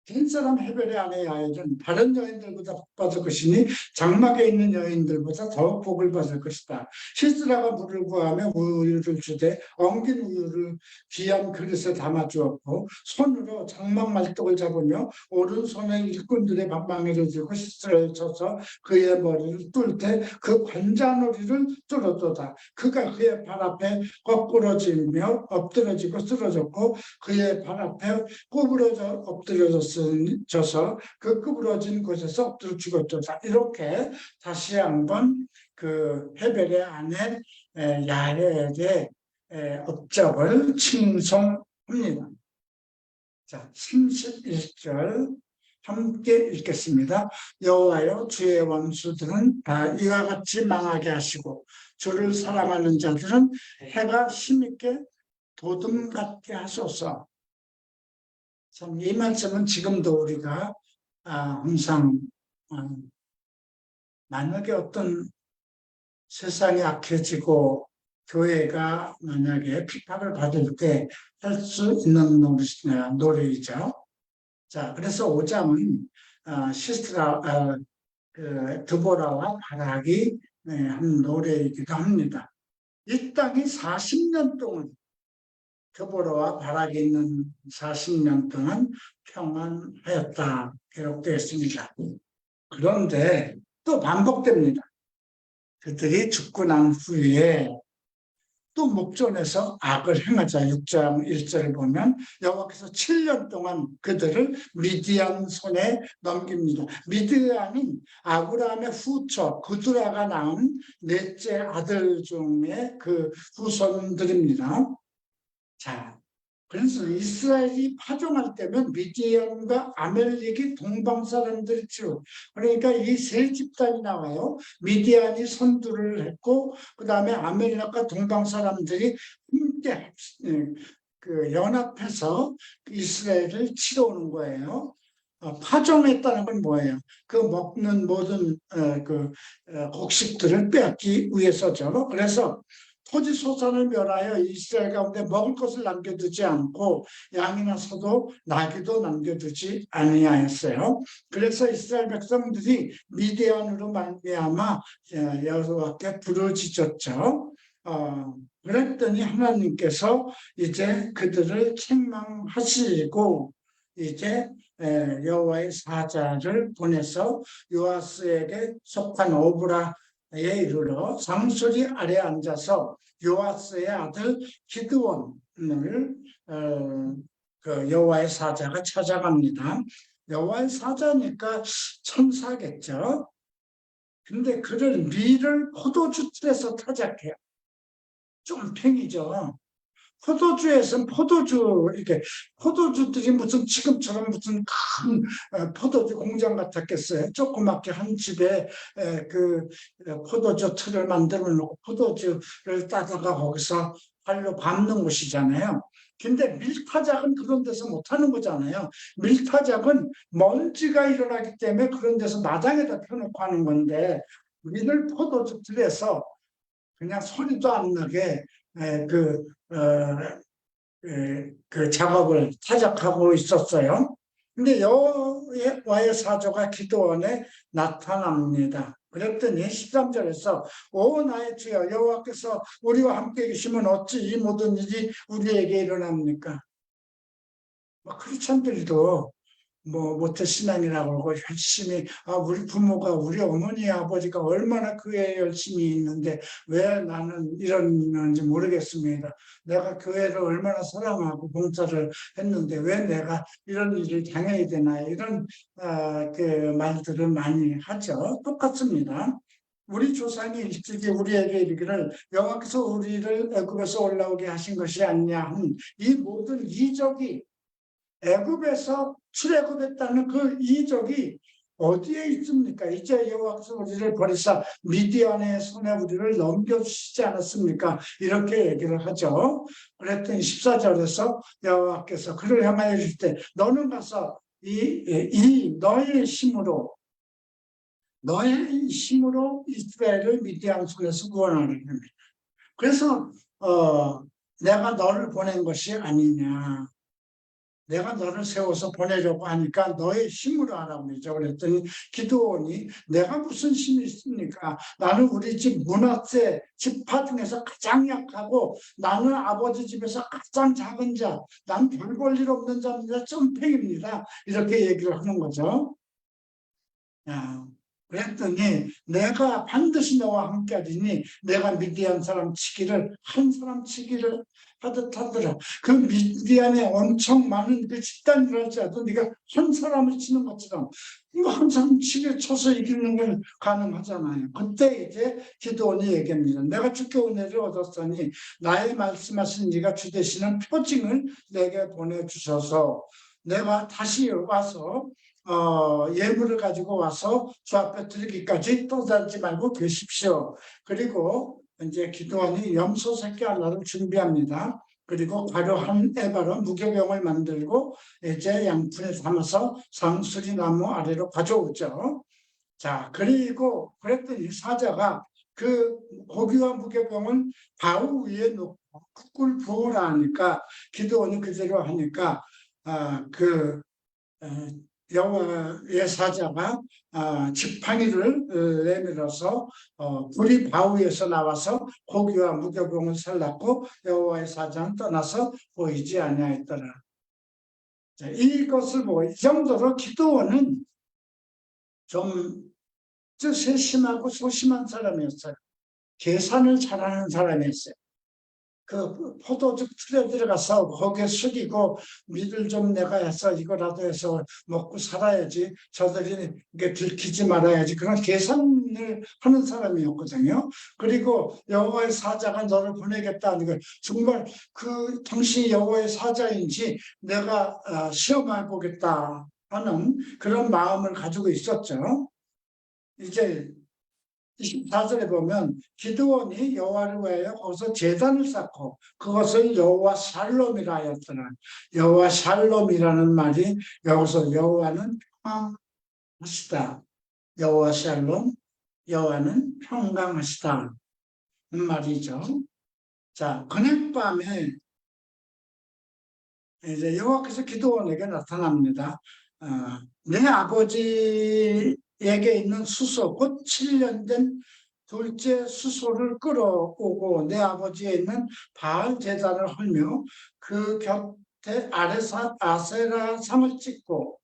긴 사람 해변에 아내 야엘은 다른 여인들보다 복 받을 것이니 장막에 있는 여인들보다 더욱 복을 받을 것이다. 시스라가 물을 구하며 우유를 주되 엉긴 우유를 귀한 그릇에 담아주었고 손으로 장막 말뚝을 잡으며 오른손에 일꾼들의 방망이를 들고 시스라를 쳐서 그의 머리를 뚫 때 그 관자놀이를 뚫었도다. 그가 그의 발 앞에 거꾸러지며 엎드러지고 쓰러졌고 그의 발 앞에 구부러져 엎드려져서 그 구부러진 곳에서 엎드려 죽었다. 이렇게 다시 한번 그 헤벨의 아내 야헬의 업적을 칭송합니다. 자, 31절 함께 읽겠습니다. 여호와여 주의 원수들은 이와 같이 망하게 하시고 주를 사랑하는 자들은 해가 힘있게 도둠 같게 하소서. 참 이 말씀은 지금도 우리가 항상 만약에 어떤 세상이 악해지고 교회가 만약에 핍박을 받을 때 할 수 있는 노래이죠. 자, 그래서 5장은 시스라 드보라와 바락이 한 노래이기도 합니다. 이 땅이 40년 동안 드보라와 바락이 있는 40년 동안 평안하였다 기록되어 있습니다. 그런데 또 반복됩니다. 그들이 죽고 난 후에 또 목전에서 악을 행하자. 6장 1절을 보면 여호와께서 7년 동안 그들을 미디안 손에 넘깁니다. 미디안은 아브라함의 후처 그두라가 낳은 넷째 아들 중에 그 후손들입니다. 자, 그래서 이스라엘이 파종할 때면 미디안과 아멜렉이 동방 사람들이 치고, 그러니까 이 세 집단이 나와요. 미디안이 선두를 했고, 그 다음에 아멜렉과 동방 사람들이 함께 연합해서 이스라엘을 치러 오는 거예요. 파종했다는 건 뭐예요? 그 먹는 모든 곡식들을 빼앗기 위해서죠. 그래서 토지 소산을 멸하여 이스라엘 가운데 먹을 것을 남겨두지 않고 양이나 소도 나귀도 남겨두지 아니하였어요. 그래서 이스라엘 백성들이 미디안으로 말미암아 여호와께 부르짖었죠. 그랬더니 하나님께서 이제 그들을 책망하시고 이제 여호와의 사자를 보내서 요아스에게 속한 오브라에 이르러 상수리 아래 앉아서 요아스의 아들 기드온을 그 여호와의 사자가 찾아갑니다. 여호와의 사자니까 천사겠죠. 근데 그를 밀을 포도주 틀에서 타작해요. 좀 팽이죠. 포도주에서는 이렇게 포도주들이 무슨 지금처럼 무슨 큰 포도주 공장 같았겠어요. 조그맣게 한 집에 그 포도주 틀을 만들어 놓고 포도주를 따다가 거기서 발로 밟는 곳이잖아요. 근데 밀타작은 그런 데서 못하는 거잖아요. 밀타작은 먼지가 일어나기 때문에 그런 데서 마당에다 펴놓고 하는 건데 밀을 포도주 틀에서 그냥 소리도 안 나게 그 작업을 타작하고 있었어요. 근데 여호와의 사자가 기도원에 나타납니다. 그랬더니 13절에서 오 나의 주여 여호와께서 우리와 함께 계시면 어찌 이 모든 일이 우리에게 일어납니까? 크리스천들도 모태신앙이라고 하고 열심히 우리 부모가 우리 어머니 아버지가 얼마나 교회에 열심히 있는데 왜 나는 이러는지 모르겠습니다. 내가 교회를 얼마나 사랑하고 봉사를 했는데 왜 내가 이런 일을 당해야 되나 이런 그 말들을 많이 하죠. 똑같습니다. 우리 조상이 일찍이 우리에게 이르기를 여호와께서 우리를 애굽에서 올라오게 하신 것이 아니냐 하는 이 모든 이적이 애굽에서 출애굽했다는 그 이적이 어디에 있습니까? 이제 여호와께서 우리를 버리사 미디안의 손에 우리를 넘겨주시지 않았습니까? 이렇게 얘기를 하죠. 그랬더니 14절에서 여호와께서 그를 향하여 이르실 때 너는 가서 이 너의 힘으로 이스라엘을 미디안 손에서 구원하는 겁니다. 그래서 내가 너를 보낸 것이 아니냐. 내가 너를 세워서 보내려고 하니까 너의 힘으로 하라고 그러죠. 그랬더니 기드온이 내가 무슨 힘이 있습니까? 나는 우리 집 므낫세 지파 중에서 가장 약하고 나는 아버지 집에서 가장 작은 자, 난 별 볼 일 없는 자입니다. 점팽입니다. 이렇게 얘기를 하는 거죠. 그랬더니 내가 반드시 너와 함께하리니 내가 미디안 사람 치기를 한 사람 치기를 하듯 하더라. 그 미디안에 엄청 많은 그 집단이라 할지라도 네가 한 사람을 치는 것처럼 한 사람 치게 쳐서 이기는 건 가능하잖아요. 그때 이제 기드온이 얘기합니다. 내가 주께 은혜를 얻었으니 나의 말씀하신 네가 주 되시는 표징을 내게 보내주셔서 내가 다시 와서 예물을 가지고 와서 주 앞에 드리기까지 떠들지 말고 계십시오. 그리고 이제 기도원이 염소 새끼 하나를 준비합니다. 그리고 가루 한 에바로 무교병을 만들고 이제 양푼에 담아서 상수리 나무 아래로 가져오죠. 자, 그리고 그랬더니 사자가 그 고기와 무교병을 바우 위에 놓고 꿀 부으라 하니까 기도원이 그대로 하니까 여호와의 사자가 지팡이를 내밀어서 불이 바위에서 나와서 고기와 무교병을 살랐고 여호와의 사자는 떠나서 보이지 아니하였더라. 이것을 보고 이 정도로 기드온은 좀 세심하고 소심한 사람이었어요. 계산을 잘하는 사람이었어요. 그 포도즙 틀에 들어가서 거기에 숙이고 밀을 좀 내가 해서 이거라도 해서 먹고 살아야지, 저들이 이게 들키지 말아야지, 그런 계산을 하는 사람이었거든요. 그리고 여호와의 사자가 너를 보내겠다는 걸, 정말 그 당신이 여호와의 사자인지 내가 시험해 보겠다 하는 그런 마음을 가지고 있었죠. 이제 24절에 보면 기드온이 여호와를 위하여 거기서 제단을 쌓고 그것을 여호와 샬롬이라 하였더라. 여호와 샬롬이라는 말이 여기서 여호와는 평강하시다. 여호와 샬롬, 여호와는 평강하시다 말이죠. 자, 그날 밤에 이제 여호와께서 기드온에게 나타납니다. 내 아버지에게 있는 수소, 곧 7년 된 둘째 수소를 끌어오고 내 아버지에 있는 바알 제단을 헐며 그 곁에 아세라 상을 찍고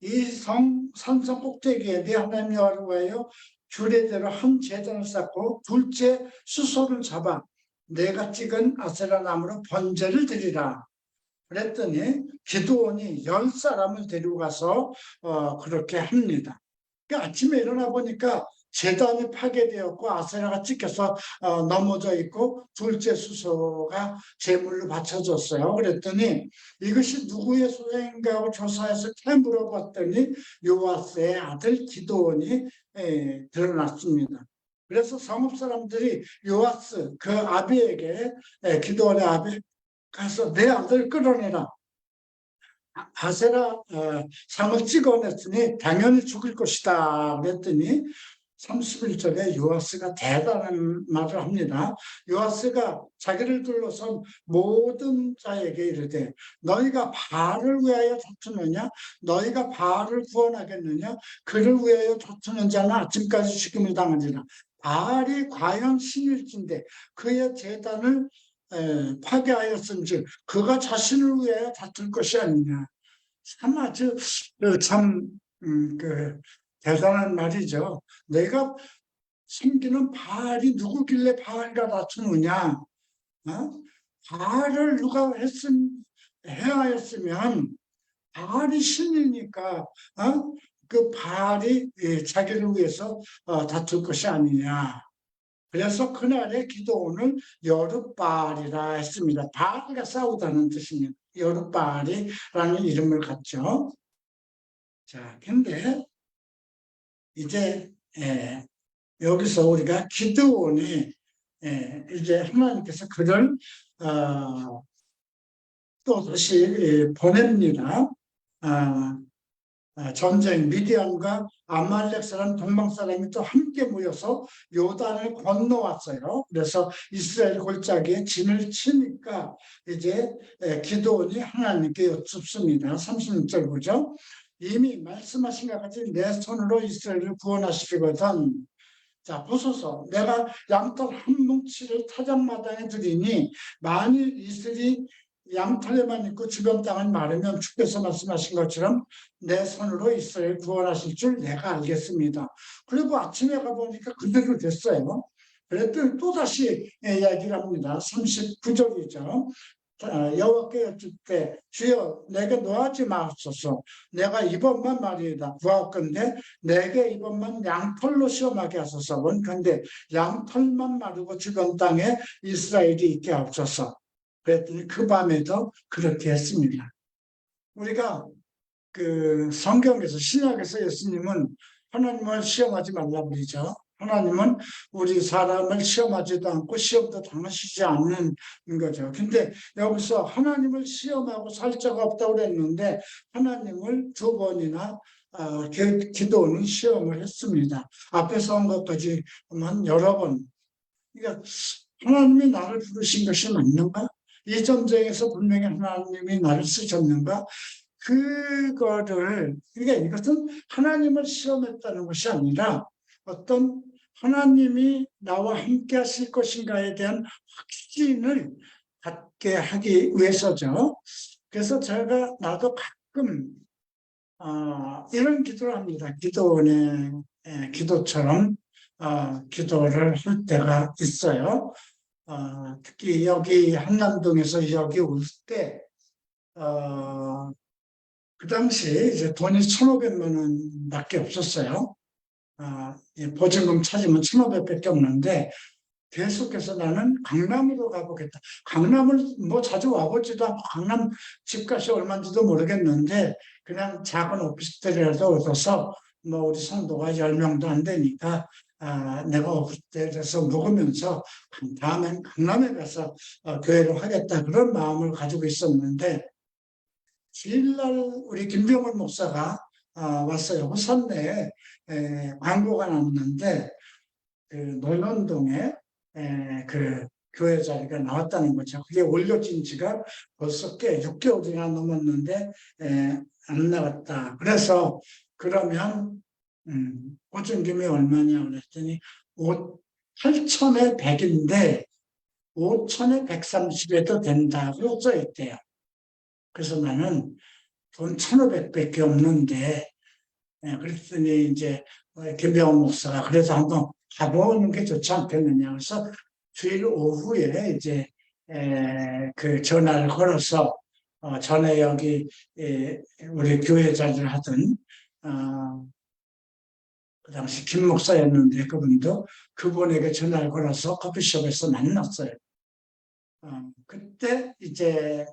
이 산성 꼭대기에 내 하나님 여호와를 위하여 규례대로 한 제단을 쌓고 둘째 수소를 잡아 내가 찍은 아세라 나무로 번제를 드리라. 그랬더니 기드온이 10사람을 데리고 가서 그렇게 합니다. 그러니까 아침에 일어나 보니까 제단이 파괴되었고 아세라가 찍혀서 넘어져 있고 둘째 수소가 제물로 바쳐졌어요. 그랬더니 이것이 누구의 소행인가 하고 조사해서 물어봤더니 요아스의 아들 기드온이 드러났습니다. 그래서 성읍 사람들이 요아스 그 아비에게, 기드온의 아비 가서 내 아들 끌어내라. 아세라 상을 찍어냈으니 당연히 죽을 것이다 그랬더니 31절에 요아스가 대단한 말을 합니다. 요아스가 자기를 둘러선 모든 자에게 이르되 너희가 바알을 위하여 다투느냐, 너희가 바알을 구원하겠느냐, 그를 위하여 다투는 자는 아침까지 죽임을 당하리라. 바알이 과연 신일진데 그의 제단을 파괴하였은즉 그가 자신을 위하여 다툴 것이 아니냐. 참 아주 그 대단한 말이죠. 내가 섬기는 바알이 누구길래 바알과 다투느냐. 바알을 누가 해하였으면 바알이 신이니까 그 바알이 자기를 위해서 다툴 것이 아니냐. 그래서 그날의 기도원을 여룻바알이라 했습니다. 바알과 싸우다는 뜻입니다. 여룻바알이라는 이름을 갖죠. 자, 근데 이제 여기서 우리가 기드온이 이제 하나님께서 그를 또 다시 보냅니다. 전쟁, 미디안과 아말렉 사람, 동방 사람이 또 함께 모여서 요단을 건너왔어요. 그래서 이스라엘 골짜기에 진을 치니까 이제 기드온이 하나님께 여쭙습니다. 36절 보죠. 이미 말씀하신 것 같이 내 손으로 이스라엘을 구원하시거든. 자, 보소서. 내가 양털 한 뭉치를 타작마당에 드리니 만일 이스라엘이 양털에만 있고 주변 땅은 마르면 주께서 말씀하신 것처럼 내 손으로 이스라엘 구원하실 줄 내가 알겠습니다. 그리고 아침에 가보니까 그대로 됐어요. 그랬더니 또다시 이야기를 합니다. 39절이죠. 여호와께 여쭐 때 주여 내게 노하지 마옵소서. 내가 이번만 말이다 구하건대 내게 이번만 양털로 시험하게 하소서. 원컨대 양털만 마르고 주변 땅에 이스라엘이 있게 하옵소서. 그랬더니 그 밤에도 그렇게 했습니다. 우리가 그 성경에서 신약에서 예수님은 하나님을 시험하지 말라고 그러죠. 하나님은 우리 사람을 시험하지도 않고 시험도 당하시지 않는 거죠. 근데 여기서 하나님을 시험하고 살 자가 없다고 그랬는데 하나님을 2번이나 기도는 시험을 했습니다. 앞에서 한 것까지만 여러 번. 그러니까 하나님이 나를 부르신 것이 맞는가? 이 전쟁에서 분명히 하나님이 나를 쓰셨는가? 그러니까 이것은 하나님을 시험했다는 것이 아니라 어떤 하나님이 나와 함께 하실 것인가에 대한 확신을 갖게 하기 위해서죠. 그래서 나도 가끔 이런 기도를 합니다. 기도원의 기도처럼 기도를 할 때가 있어요. 특히 여기 한남동에서 여기 올 때, 그 당시 이제 돈이 1,500만 원밖에 없었어요. 보증금 찾으면 1,500밖에 없는데 계속해서 나는 강남으로 가보겠다. 강남을 뭐 자주 와보지도 않고 강남 집값이 얼마인지도 모르겠는데 그냥 작은 오피스텔이라도 얻어서 뭐 우리 성도가 10명도 안 되니까 내가 오피스텔에서 묵으면서 다음엔 강남에 가서 교회를 하겠다 그런 마음을 가지고 있었는데 주일날 우리 김병원 목사가 왔어요. 호산내에 광고가 났는데 그 논현동에 그 교회 자리가 나왔다는 거죠. 그게 올려진 지가 벌써 꽤 6개월이나 넘었는데 안 나왔다. 그래서 그러면 보증금이 얼마냐 그랬더니 8천에 100인데 5천에 130에도 된다고 써있대요. 그래서 나는 돈 1,500밖에 없는데 그랬더니 이제 김병원 목사가 그래서 한번 가보는 게 좋지 않겠느냐. 그래서 주일 오후에 이제 그 전화를 걸어서 전에 여기 우리 교회 자리를 하던 그 당시 김 목사였는데 그분에게 전화를 걸어서 커피숍에서 만났어요. 그때 이제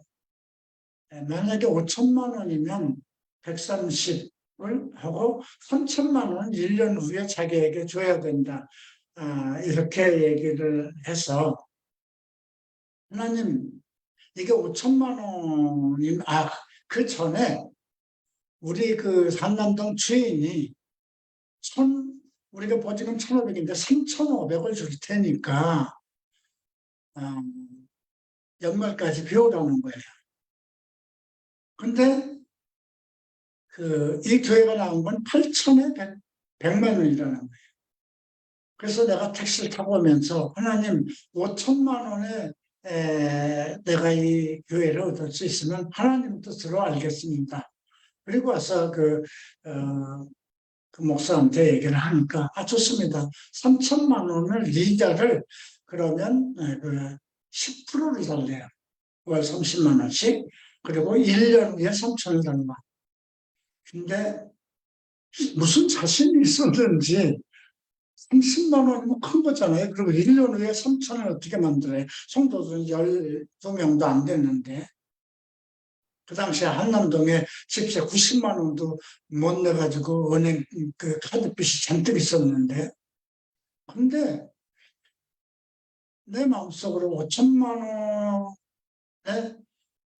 만약에 5천만 원이면 130을 하고 3천만 원 1년 후에 자기에게 줘야 된다. 이렇게 얘기를 해서 하나님 이게 5천만 원이면 그 전에 우리 그 산남동 주인이 우리가 보증금 1,500인데 3,500을 줄 테니까 연말까지 비우라는 거예요. 근데 이 교회가 나온 건 8천에 100만 원이라는 거예요. 그래서 내가 택시를 타고 오면서 하나님 5천만 원에 내가 이 교회를 얻을 수 있으면 하나님 뜻으로 알겠습니다. 그리고 와서 그 목사한테 얘기를 하니까 좋습니다. 3천만 원을 이자를 그러면 10%를 달래요. 월 30만 원씩. 그리고 1년 후에 3천을 달라. 근데 무슨 자신이 있었는지 30만 원이면 큰 거잖아요. 그리고 1년 후에 3천을 어떻게 만들어요? 성도들은 12명도 안 됐는데 그 당시에 한남동에 집세 90만 원도 못 내가지고 은행 그 카드빚이 잔뜩 있었는데 근데 내 마음속으로 5천만 원에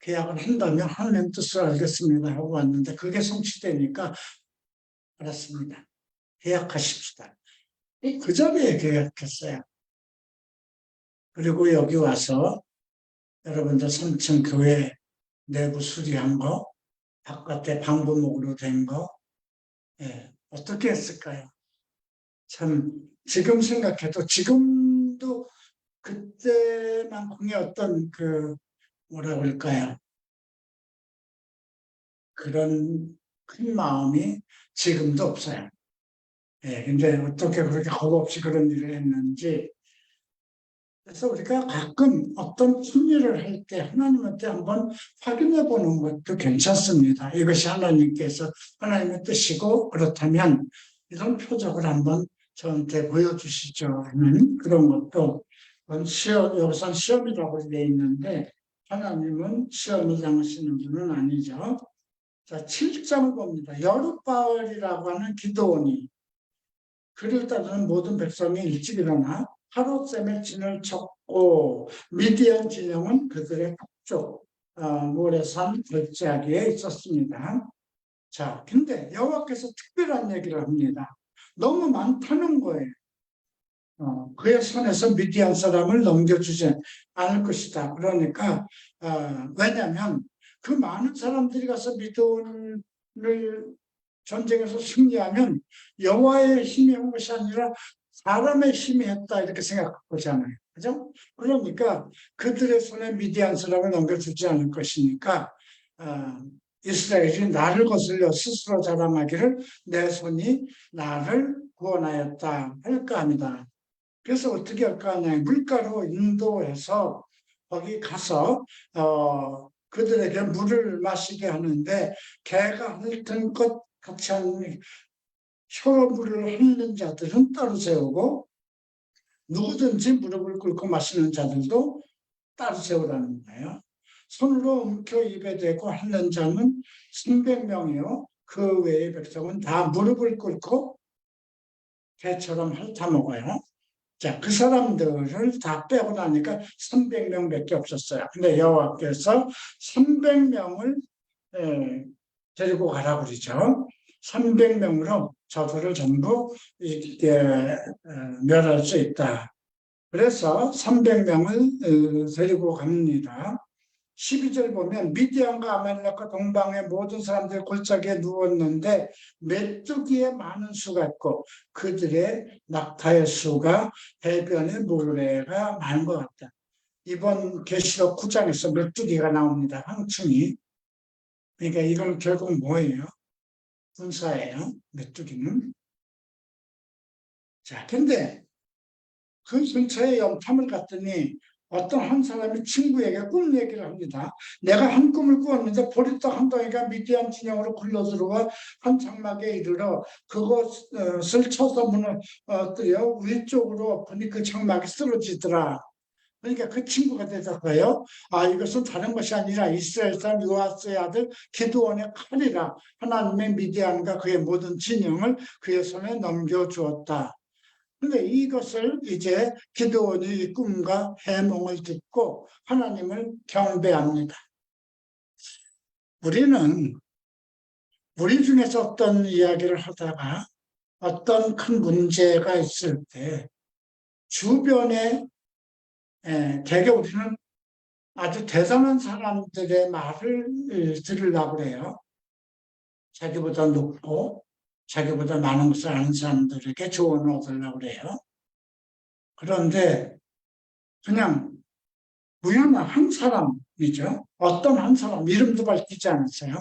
계약을 한다면 하나님 뜻을 알겠습니다 하고 왔는데 그게 성취되니까 알았습니다. 계약하십시다. 그 자리에 계약했어요. 그리고 여기 와서 여러분들 3층 교회 내부 수리한 거, 바깥에 방부목으로 된 거, 어떻게 했을까요? 참, 지금 생각해도 지금도 그때만큼의 어떤 뭐라 그럴까요? 그런 큰 마음이 지금도 없어요. 근데 어떻게 그렇게 겁없이 그런 일을 했는지. 그래서 우리가 가끔 어떤 승리를 할 때 하나님한테 한번 확인해 보는 것도 괜찮습니다. 이것이 하나님의 뜻이고 그렇다면 이런 표적을 한번 저한테 보여주시죠 하는 그런 것도 여기서 시험이라고 되어 있는데 하나님은 시험을 당하시는 분은 아니죠. 자, 7장을 봅니다. 여룻바알이라고 하는 기드온이 그를 따르는 모든 백성이 일찍 일어나 하룻샘에 진을 쳤고 미디안 진영은 그들의 북쪽 모래산 결제하기에 있었습니다. 자, 근데 여호와께서 특별한 얘기를 합니다. 너무 많다는 거예요. 그의 손에서 미디안 사람을 넘겨주지 않을 것이다. 그러니까 왜냐하면 그 많은 사람들이 가서 미디안을 전쟁에서 승리하면 여호와의 힘이 한 것이 아니라 사람의 힘이 했다 이렇게 생각하잖아요. 그죠? 그러니까 그들의 손에 미디안 사람을 넘겨주지 않을 것이니까 이스라엘이 나를 거슬려 스스로 자랑하기를 내 손이 나를 구원하였다 할까 합니다. 그래서 어떻게 할까 하냐. 물가로 인도해서 거기 가서 그들에게 물을 마시게 하는데 개가 핥은 것 같이 하는 혀로 물을 핥는 자들은 따로 세우고 누구든지 무릎을 꿇고 마시는 자들도 따로 세우라는 거예요. 손으로 움켜 입에 대고 핥는 자는 300명이요. 그 외의 백성은 다 무릎을 꿇고 개처럼 핥아 먹어요. 자, 그 사람들을 다 빼고 나니까 300명밖에 없었어요. 근데 여호와께서 300명을 데리고 가라고 그러죠. 300명으로 저들을 전부 멸할 수 있다. 그래서 300명을 데리고 갑니다. 12절 보면 미디안과 아말렉과 동방의 모든 사람들이 골짜기에 누웠는데 메뚜기의 많은 수가 있고 그들의 낙타의 수가 해변의 모래가 많은 것 같다. 이번 계시록 9장에서 메뚜기가 나옵니다. 황충이. 그러니까 이건 결국 뭐예요? 군사예요. 메뚜기는. 자, 근데 그 근처에 염탐을 갔더니 어떤 한 사람이 친구에게 꿈 얘기를 합니다. 내가 한 꿈을 꾸었는데 보리떡 한 덩이가 미디안 진영으로 굴러들어와 한 장막에 이르러 그것을 쳐서 무너뜨려 위쪽으로 보니 그 장막이 쓰러지더라. 그러니까 그 친구가 대답해요. 아, 이것은 다른 것이 아니라 이스라엘 사람 요아스의 아들 기드온의 칼이라. 하나님의 미디안과 그의 모든 진영을 그의 손에 넘겨주었다. 근데 이것을 이제 기드온이 이 꿈과 해몽을 듣고 하나님을 경배합니다. 우리는 우리 중에서 어떤 이야기를 하다가 어떤 큰 문제가 있을 때 주변에 대개 우리는 아주 대단한 사람들의 말을 들으려고 해요. 자기보다 높고 자기보다 많은 것을 아는 사람들에게 조언을 얻으려고 그래요. 그런데 그냥 무연한 한 사람이죠. 어떤 한 사람, 이름도 밝히지 않았어요.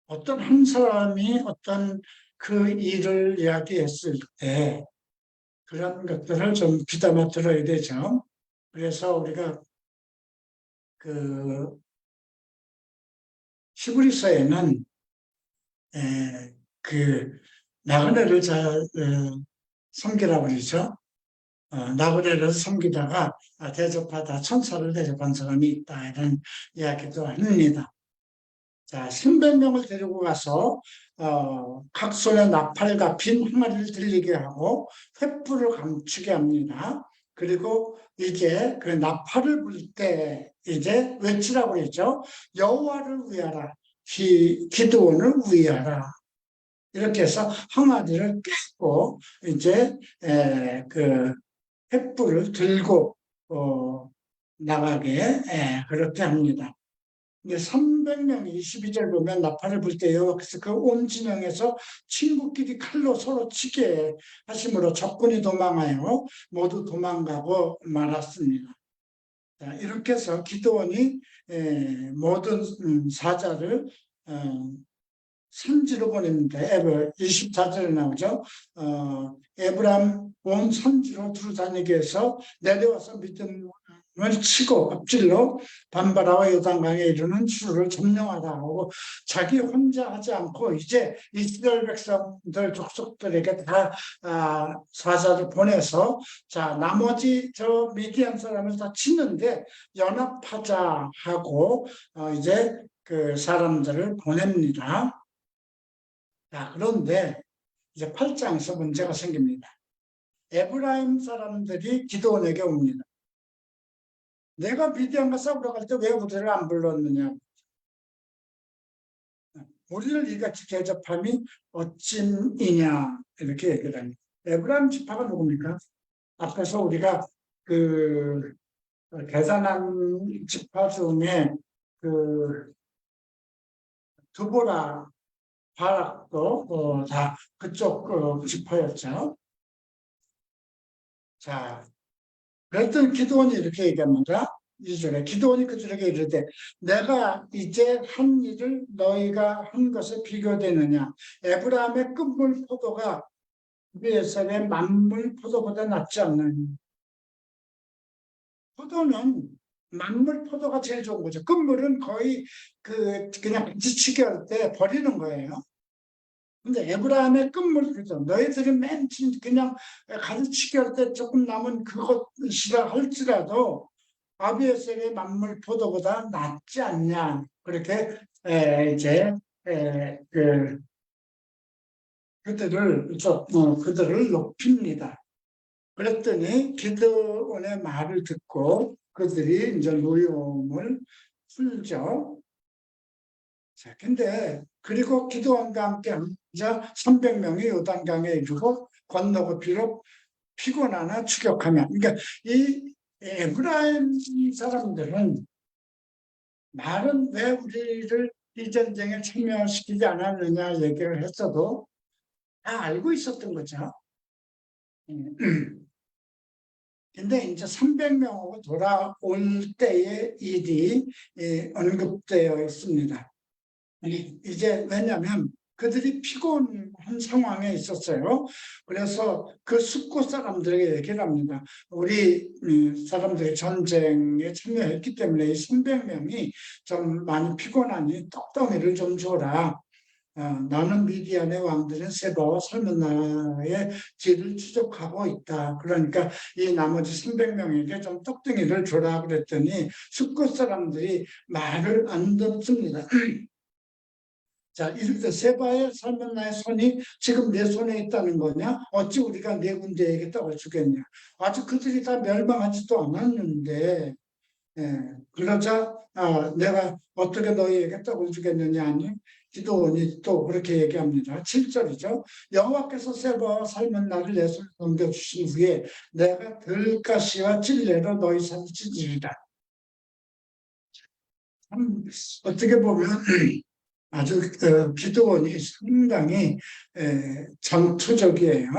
어떤 한 사람이 어떤 그 일을 이야기했을 때 그런 것들을 좀 귀담아 들어야 되죠. 그래서 우리가 그 히브리서에는 그 나그네를 잘 섬기라고 그러죠. 나그네를 섬기다가 대접하다 천사를 대접한 사람이 있다 이런 이야기도 합니다. 자, 300명을 데리고 가서 각 손에 나팔과 빈 항아리를 들리게 하고 횃불을 감추게 합니다. 그리고 이제 그 나팔을 불 때 이제 외치라고 했죠. 여호와를 위하라, 기드온을 위하라. 이렇게 해서 항아리를 깨고 이제 그 횃불을 들고 나가게 그렇게 합니다. 이게 300명이 22절 보면 나팔을 불 때 여호와께서 그 온 진영에서 친구끼리 칼로 서로 치게 하심으로 적군이 도망하여 모두 도망가고 말았습니다. 자, 이렇게 해서 기드온이 모든 사자를 산지로 보냅니다. 24절에 나오죠. 에브람 온 산지로 두루 다니게 해서 내려와서 믿음을 치고 앞질러 반바라와 요단강에 이르는 수를 점령하다 하고 자기 혼자 하지 않고 이제 이스라엘 백성들 족속들에게 다 사자를 보내서 자 나머지 저 미디안 사람을 다 치는데 연합하자 하고 이제 그 사람들을 보냅니다. 자, 그런데 이제 8장에서 문제가 생깁니다. 에브라임 사람들이 기드온에게 옵니다. 내가 미디안과 싸우러 갈 때 왜 우리를 안 불렀느냐. 우리를 이같이 대접함이 어찌이냐 이렇게 얘기를 합니다. 에브라임 지파가 누굽니까? 앞에서 우리가 그 계산한 지파 중에 그 드보라 바락도 다 그쪽 지파였죠. 자, 그랬더니 기드온이 이렇게 얘기합니다. 2절에 기드온이 그들에게 이르되 내가 이제 한 일을 너희가 한 것에 비교되느냐. 에브라함의 끝물 포도가 아비에셀의 만물 포도보다 낫지 않느냐. 포도는 만물 포도가 제일 좋은 거죠. 끝물은 거의 그냥 가지치기 할 때 버리는 거예요. 근데 에브라임의 끝물 그죠. 너희들이 그냥 가지치기 할 때 조금 남은 그것이라 할지라도 아비에셀의 만물 포도보다 낫지 않냐. 그렇게 이제 그들을 높입니다. 그랬더니 기드온의 말을 듣고 그들이 이제 노여움을 풀죠. 자, 근데 그리고 기드온과 함께 이제 300명이 요단강에 이르고 건너고 비록 피곤하나 추격하면, 그러니까 이 에브라임 사람들은 말은 왜 우리를 이 전쟁에 참여시키지 않았느냐 얘기를 했어도 다 알고 있었던 거죠. 근데 이제 300명하고 돌아올 때의 일이 언급되어 있습니다. 이제 왜냐하면 그들이 피곤한 상황에 있었어요. 그래서 그 숙고 사람들에게 얘기를 합니다. 우리 사람들이 전쟁에 참여했기 때문에 이 300명이 좀 많이 피곤하니 떡덩이를 좀 줘라. 나는 미디안의 왕들은 세바와 살문나라의 뒤를 추적하고 있다. 그러니까 이 나머지 300명에게 좀 떡덩이를 줘라 그랬더니 숙고 사람들이 말을 안 듣습니다. 자, 이렇게 세바의 살문나의 손이 지금 내 손에 있다는 거냐? 어찌 우리가 네 군대에게 떡을 주겠냐? 아직 그들이 다 멸망하지도 않았는데 그러자 내가 어떻게 너희에게 떡을 주겠느냐 하니 기도원이 또 그렇게 얘기합니다. 7절이죠. 여호와께서 세바와 살문나를 내 손에 넘겨주신 후에 내가 들가시와 찔레로 너희 산을 찢으리라. 어떻게 보면 아주 기도원이 상당히 전투적이에요.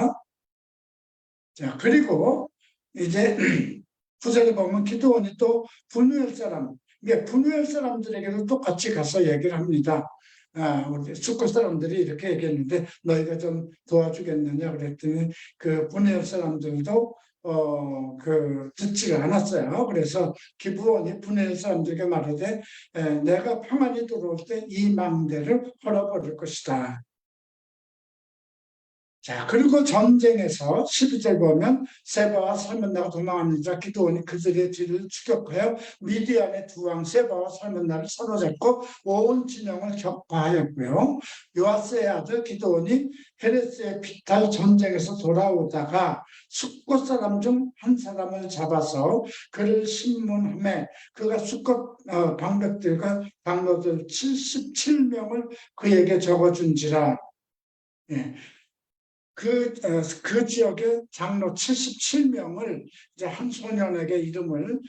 자, 그리고 이제 9절에 보면 기도원이 또 분우엘 사람, 분우엘 사람들에게도 똑같이 가서 얘기를 합니다. 우리 숙고 사람들이 이렇게 얘기했는데 너희가 좀 도와주겠느냐 그랬더니 그 분우엘 사람들도 듣지를 않았어요. 그래서 기브온이 분우엘 사람들에게 말하되 내가 평안히 들어올 때 이 망대를 헐어버릴 것이다. 자, 그리고 전쟁에서 12절 보면 세바와 살문나가 도망하는 자 기드온이 그들의 뒤를 추격하여 미디안의 두 왕 세바와 살문나를 사로잡고 온 진영을 격파하였고요. 요아스의 아들 기드온이 헤레스의 피탈 전쟁에서 돌아오다가 숙고 사람 중 한 사람을 잡아서 그를 신문함에 그가 숙고 방백들과 장로들 77명을 그에게 적어준지라. 예. 그 지역의 장로 77명을 이제 한 소년에게 이름을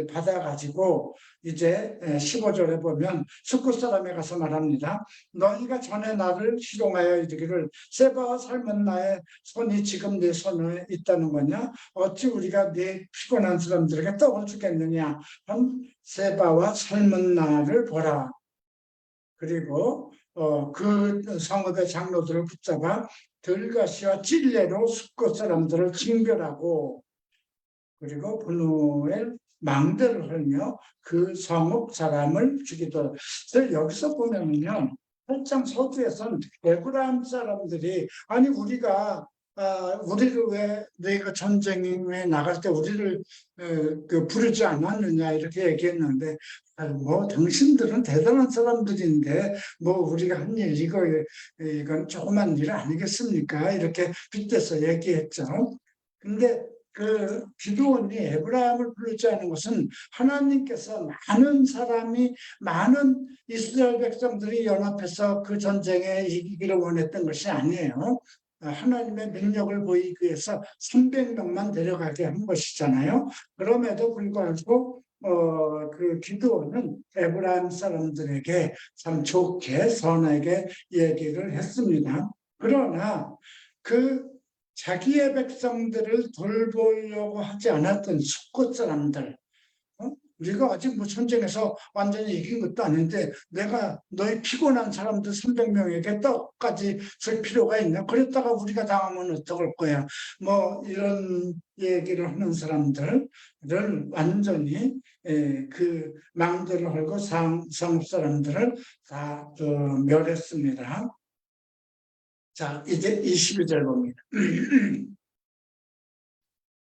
받아가지고 이제 15절에 보면 숙고 사람에 가서 말합니다. 너희가 전에 나를 희롱하여 이르기를 세바와 살문나의 손이 지금 내 손에 있다는 거냐? 어찌 우리가 네 피곤한 사람들에게 떡을 주겠느냐? 한 세바와 살문나를 보라. 그리고 그 성읍의 장로들을 붙잡아 들가시와 찔레로 숙고 사람들을 징별하고 그리고 분우엘 망대를 헐며 그 성읍 사람을 죽이더라. 여기서 보면요, 8장 서두에서는 에브라임 사람들이 아니 우리가 우리를 왜 너희가 전쟁에 나갈 때 우리를 부르지 않았느냐 이렇게 얘기했는데 뭐 당신들은 대단한 사람들인데 뭐 우리가 한 일 이건 조그만 일 아니겠습니까? 이렇게 빗대서 얘기했죠. 근데 그 기드온이 에브라임을 부르지 않은 것은 하나님께서 많은 이스라엘 백성들이 연합해서 그 전쟁에 이기기를 원했던 것이 아니에요. 하나님의 능력을 보이기 위해서 300명만 데려가게 한 것이잖아요. 그럼에도 불구하고 그 기드온은 에브라임 사람들에게 참 좋게 선하게 얘기를 했습니다. 그러나 그 자기의 백성들을 돌보려고 하지 않았던 숙고 사람들, 우리가 아직 뭐 전쟁에서 완전히 이긴 것도 아닌데 내가 너희 피곤한 사람들 300명에게 떡까지 줄 필요가 있나? 그랬다가 우리가 당하면 어떡할 거야? 뭐 이런 얘기를 하는 사람들을 완전히 그 망대를 헐고 성읍 사람들을 다 멸했습니다. 자, 이제 22절 봅니다.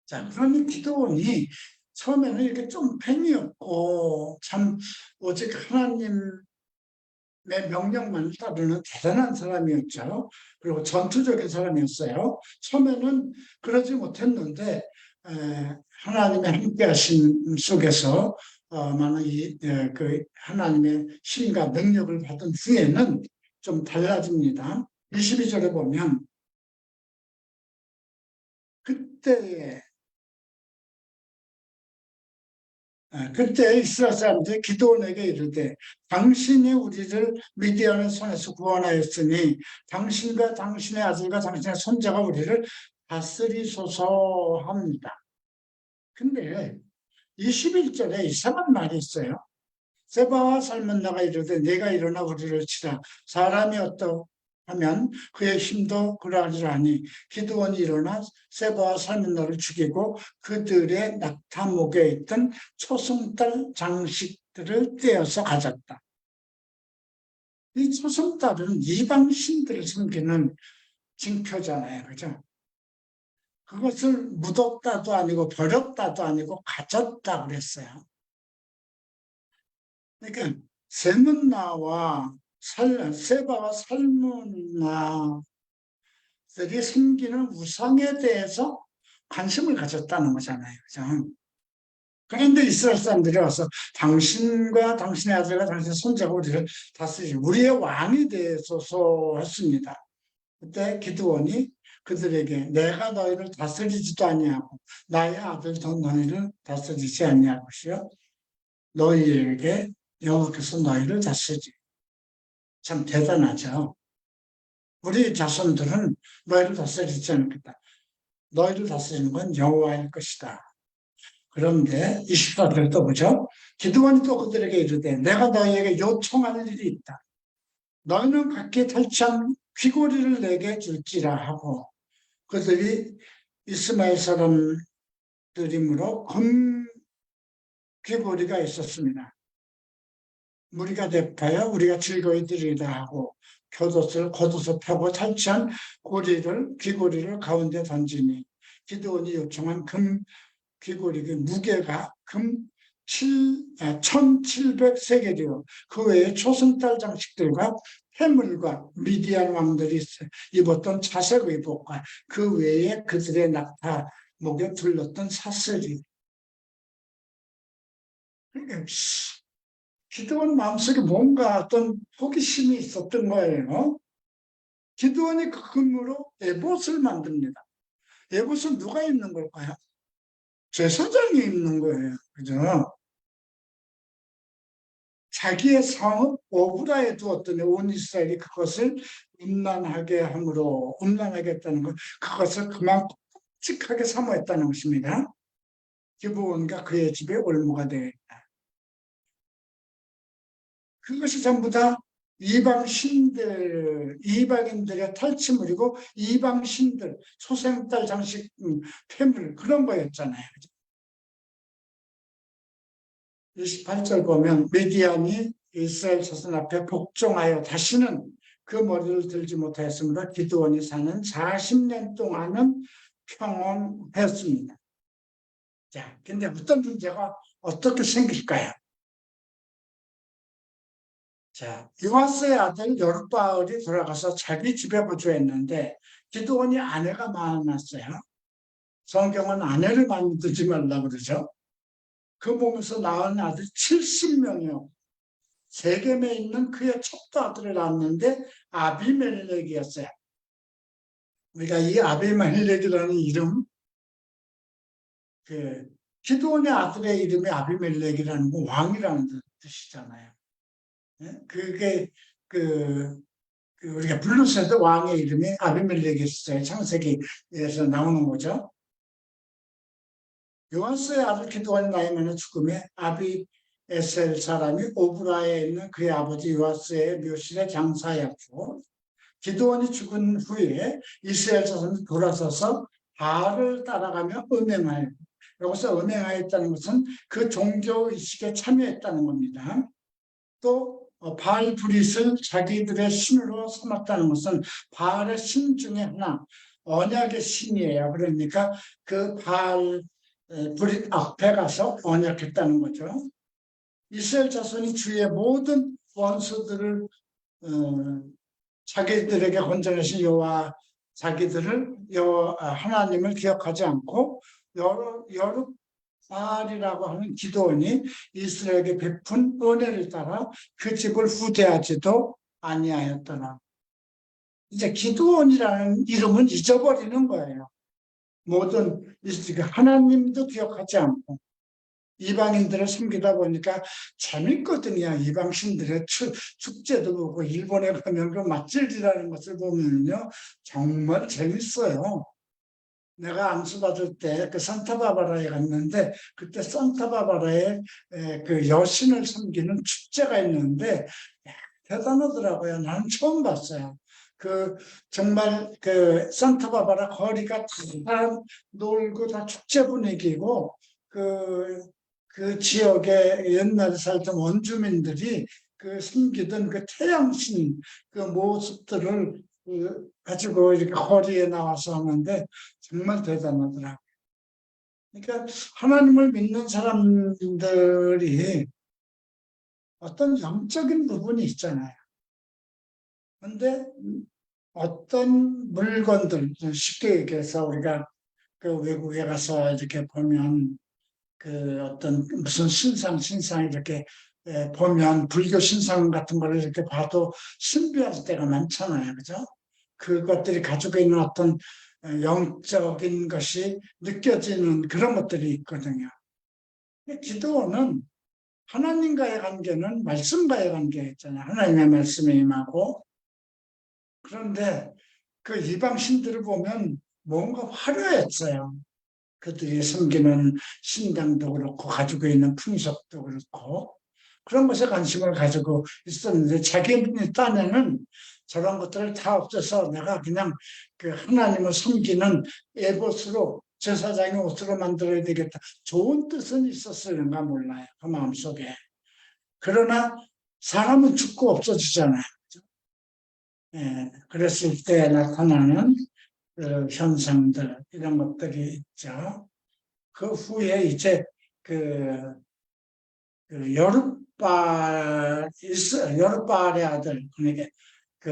자, 그러니 기도원이 처음에는 이렇게 좀 팬이었고, 참, 오직 하나님의 명령만 따르는 대단한 사람이었죠. 그리고 전투적인 사람이었어요. 처음에는 그러지 못했는데, 하나님의 함께 하신 속에서, 많은 그 하나님의 힘과 능력을 받은 후에는 좀 달라집니다. 22절에 보면, 그때 이스라엘 사람들이 기드온에게 이르되 당신이 우리를 미디안의 손에서 구원하였으니 당신과 당신의 아들과 당신의 손자가 우리를 다스리소서 합니다. 근데 21절에 이상한 말이 있어요. 세바와 살문나가 이르되 내가 일어나 우리를 치라. 사람이 어떠하면 그의 힘도 그러하리라니. 기드온이 일어나 세바와 살문나를 죽이고 그들의 낙타목에 있던 초승달 장식들을 떼어서 가졌다. 이 초승달은 이방 신들을 섬기는 징표잖아요. 그죠? 그것을 묻었다도 아니고 버렸다도 아니고 가졌다 그랬어요. 그러니까 세문나와 세바와 살문나들이 섬기는 우상에 대해서 관심을 가졌다는 거잖아요. 그죠? 그런데 이스라엘 사람들이 와서 당신과 당신의 아들과 당신의 손자가 우리를 다스리시 우리의 왕이 되소서 했습니다. 그때 기드온이 그들에게 내가 너희를 다스리지도 아니하고 나의 아들도 너희를 다스리지 아니하고요. 너희에게 여호와께서 너희를 다스리지. 참 대단하죠. 우리 자손들은 너희를 다스리지 않겠다. 너희를 다스리는 건 여호와일 것이다. 그런데 24절에 또 보죠. 기드온이 또 그들에게 이르되 내가 너희에게 요청하는 일이 있다. 너희는 각기 탈취한 귀고리를 내게 줄지라 하고 그들이 이스마엘 사람들이므로 금 귀고리가 있었습니다. 우리가 대파여 우리가 즐거이 드리다 하고 겉옷을 펴고 탈취한 귀고리를 가운데 던지니 기드온이 요청한 금 귀고리의 무게가 금 1700세겔이요. 그 외에 초승달 장식들과 해물과 미디안 왕들이 입었던 자색 의복과 그 외에 그들의 낙타 목에 둘렀던 사슬이. 그러니까 기드온 마음속에 뭔가 어떤 호기심이 있었던 거예요. 기드온이 그 금으로 에봇을 만듭니다. 에봇은 누가 입는 걸까요? 제사장이 입는 거예요. 그죠? 자기의 성읍 오브라에 두었더니 온 이스라엘이 그것을 음란하게 음란하겠다는 것, 그것을 그만큼 끔찍하게 사모했다는 것입니다. 기브온과 그의 집에 올무가 되었다. 그것이 전부 다 이방인들의 탈취물이고 이방신들, 초생딸 장식, 폐물 그런 거였잖아요. 28절 보면 미디안이 이스라엘 자손 앞에 복종하여 다시는 그 머리를 들지 못하였으므로 기드온이 사는 40년 동안은 평온했습니다. 자, 근데 어떤 문제가 어떻게 생길까요? 자, 요아스의 아들 여룻바알이 돌아가서 자기 집에 거주했는데 기드온이 아내가 많았어요. 성경은 아내를 만들지 말라고 그러죠. 그 몸에서 낳은 아들 70명이요. 세겜에 있는 그의 첫 아들을 낳았는데 아비멜렉이었어요. 우리가 이 아비멜렉이라는 이름, 기드온의 아들의 이름이 아비멜렉이라는 건 왕이라는 뜻이잖아요. 그게 우리가 블루스에도 왕의 이름이 아비멜렉이었어요. 창세기에서 나오는 거죠. 요아스의 아들 기드온이 나이 많아 죽음에 아비에셀 사람이 오브라에 있는 그의 아버지 요아스의 묘실에 장사하였고, 기드온이 죽은 후에 이스라엘 자손이 돌아서서 바알을 따라가며 음행하여, 여기서 음행하였다는 것은 그 종교의식에 참여했다는 겁니다. 또 바알 브릿을 자기들의 신으로 삼았다는 것은 바알의 신 중에 하나, 언약의 신이에요. 그러니까 그 바알 브릿 앞에 가서 언약했다는 거죠. 이스라엘 자손이 주의 모든 원수들을 자기들에게 건져내신 여호와, 자기들을 하나님을 기억하지 않고 여룻바알이라고 하는 기드온이 이스라엘에게 베푼 은혜를 따라 그 집을 후대하지도 아니하였더라. 이제 기드온이라는 이름은 잊어버리는 거예요. 모든 하나님도 기억하지 않고 이방인들을 섬기다 보니까 재밌거든요. 이방신들의 축제도 보고 일본에 가면 그 맛질이라는 것을 보면요 정말 재밌어요. 내가 안수받을 때 그 산타바바라에 갔는데, 그때 산타바바라에 그 여신을 섬기는 축제가 있는데 대단하더라고요. 나는 처음 봤어요. 그 정말 그 산타바바라 거리가 다 놀고 다 축제 분위기고, 그 지역에 옛날에 살던 원주민들이 그 숨기던 그 태양신 그 모습들을 가지고 이렇게 거리에 나와서 하는데 정말 대단하더라고요. 그러니까 하나님을 믿는 사람들이 어떤 영적인 부분이 있잖아요. 그런데 어떤 물건들, 쉽게 얘기해서 우리가 그 외국에 가서 이렇게 보면 그 어떤 무슨 신상 이렇게 보면 불교 신상 같은 거를 이렇게 봐도 신비할 때가 많잖아요. 그죠? 그것들이 가지고 있는 어떤 영적인 것이 느껴지는 그런 것들이 있거든요. 기도는 하나님과의 관계는 말씀과의 관계였잖아요. 하나님의 말씀에 임하고. 그런데 그 이방 신들을 보면 뭔가 화려했어요. 그들이 섬기는 신당도 그렇고 가지고 있는 풍속도 그렇고 그런 것에 관심을 가지고 있었는데, 자기 딴에는 저런 것들을 다 없애서 내가 그냥 그 하나님을 섬기는 에봇으로, 제사장의 옷으로 만들어야 되겠다. 좋은 뜻은 있었을는가 몰라요. 그 마음속에. 그러나 사람은 죽고 없어지잖아요. 예, 그랬을 때 나타나는 그 현상들, 이런 것들이 있죠. 그 후에 이제 그, 여룻바알의 아들, 그러니까 그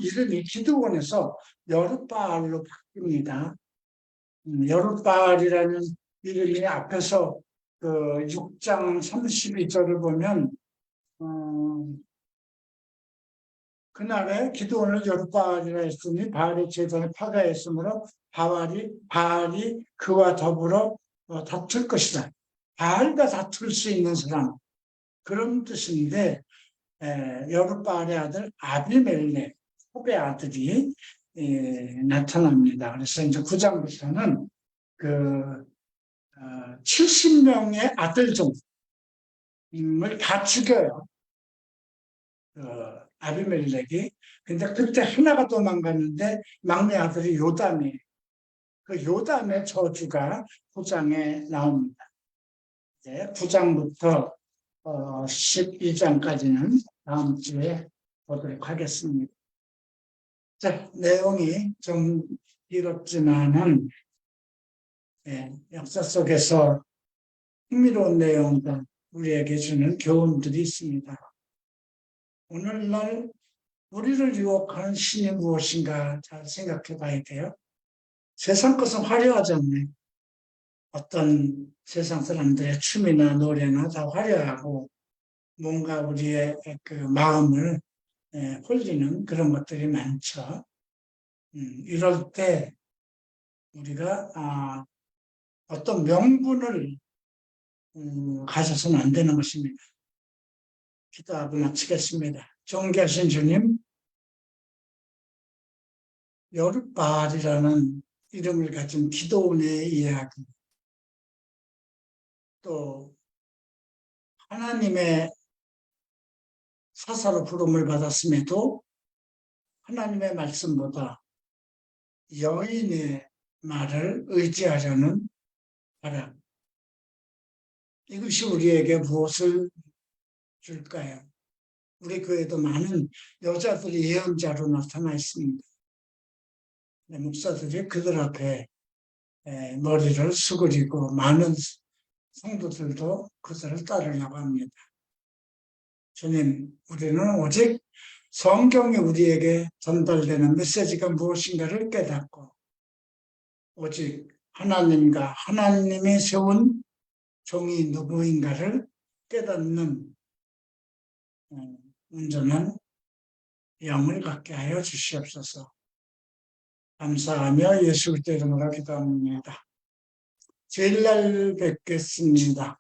이름이 기드온에서 여룻바알로 바뀝니다. 여룻바알이라는 이름이 앞에서 그 6장 32절을 보면 그날에 기드온을 여룻바알이라 했으니 바알의 제단을 파괴했으므로 바알이 그와 더불어 다툴 것이다. 바알과 다툴 수 있는 사람, 그런 뜻인데, 여룻바알의 아들 아비멜렉 후배 아들이 나타납니다. 그래서 이제 9장부터는 그 70명의 아들 종을 다 죽여요. 아비멜렉이. 근데 그때 하나가 도망갔는데 막내 아들이 요담이에요. 그 요담의 저주가 9장에 나옵니다. 이제 9장부터 12장까지는 다음 주에 보도록 하겠습니다. 자, 내용이 좀 길었지만은 역사 속에서 흥미로운 내용들, 우리에게 주는 교훈들이 있습니다. 오늘날 우리를 유혹하는 신이 무엇인가 잘 생각해 봐야 돼요. 세상 것은 화려하지 않네. 어떤 세상 사람들의 춤이나 노래나 다 화려하고 뭔가 우리의 그 마음을 홀리는 그런 것들이 많죠. 이럴 때 우리가 어떤 명분을 가져서는 안 되는 것입니다. 기도하고 마치겠습니다. 존귀하신 주님, 여룻바알이라는 이름을 가진 기드온의 이야기, 또 하나님의 사사로 부름을 받았음에도 하나님의 말씀보다 여인의 말을 의지하려는 바람. 이것이 우리에게 무엇을 줄까요? 우리 교회도 많은 여자들이 예언자로 나타나 있습니다. 목사들이 그들 앞에 머리를 수그리고 많은 성도들도 그들을 따르려고 합니다. 주님, 우리는 오직 성경이 우리에게 전달되는 메시지가 무엇인가를 깨닫고 오직 하나님과 하나님이 세운 종이 누구인가를 깨닫는 온전한 영을 갖게 하여 주시옵소서. 감사하며 예수 그리스도 이름으로 기도합니다. 주일날 뵙겠습니다.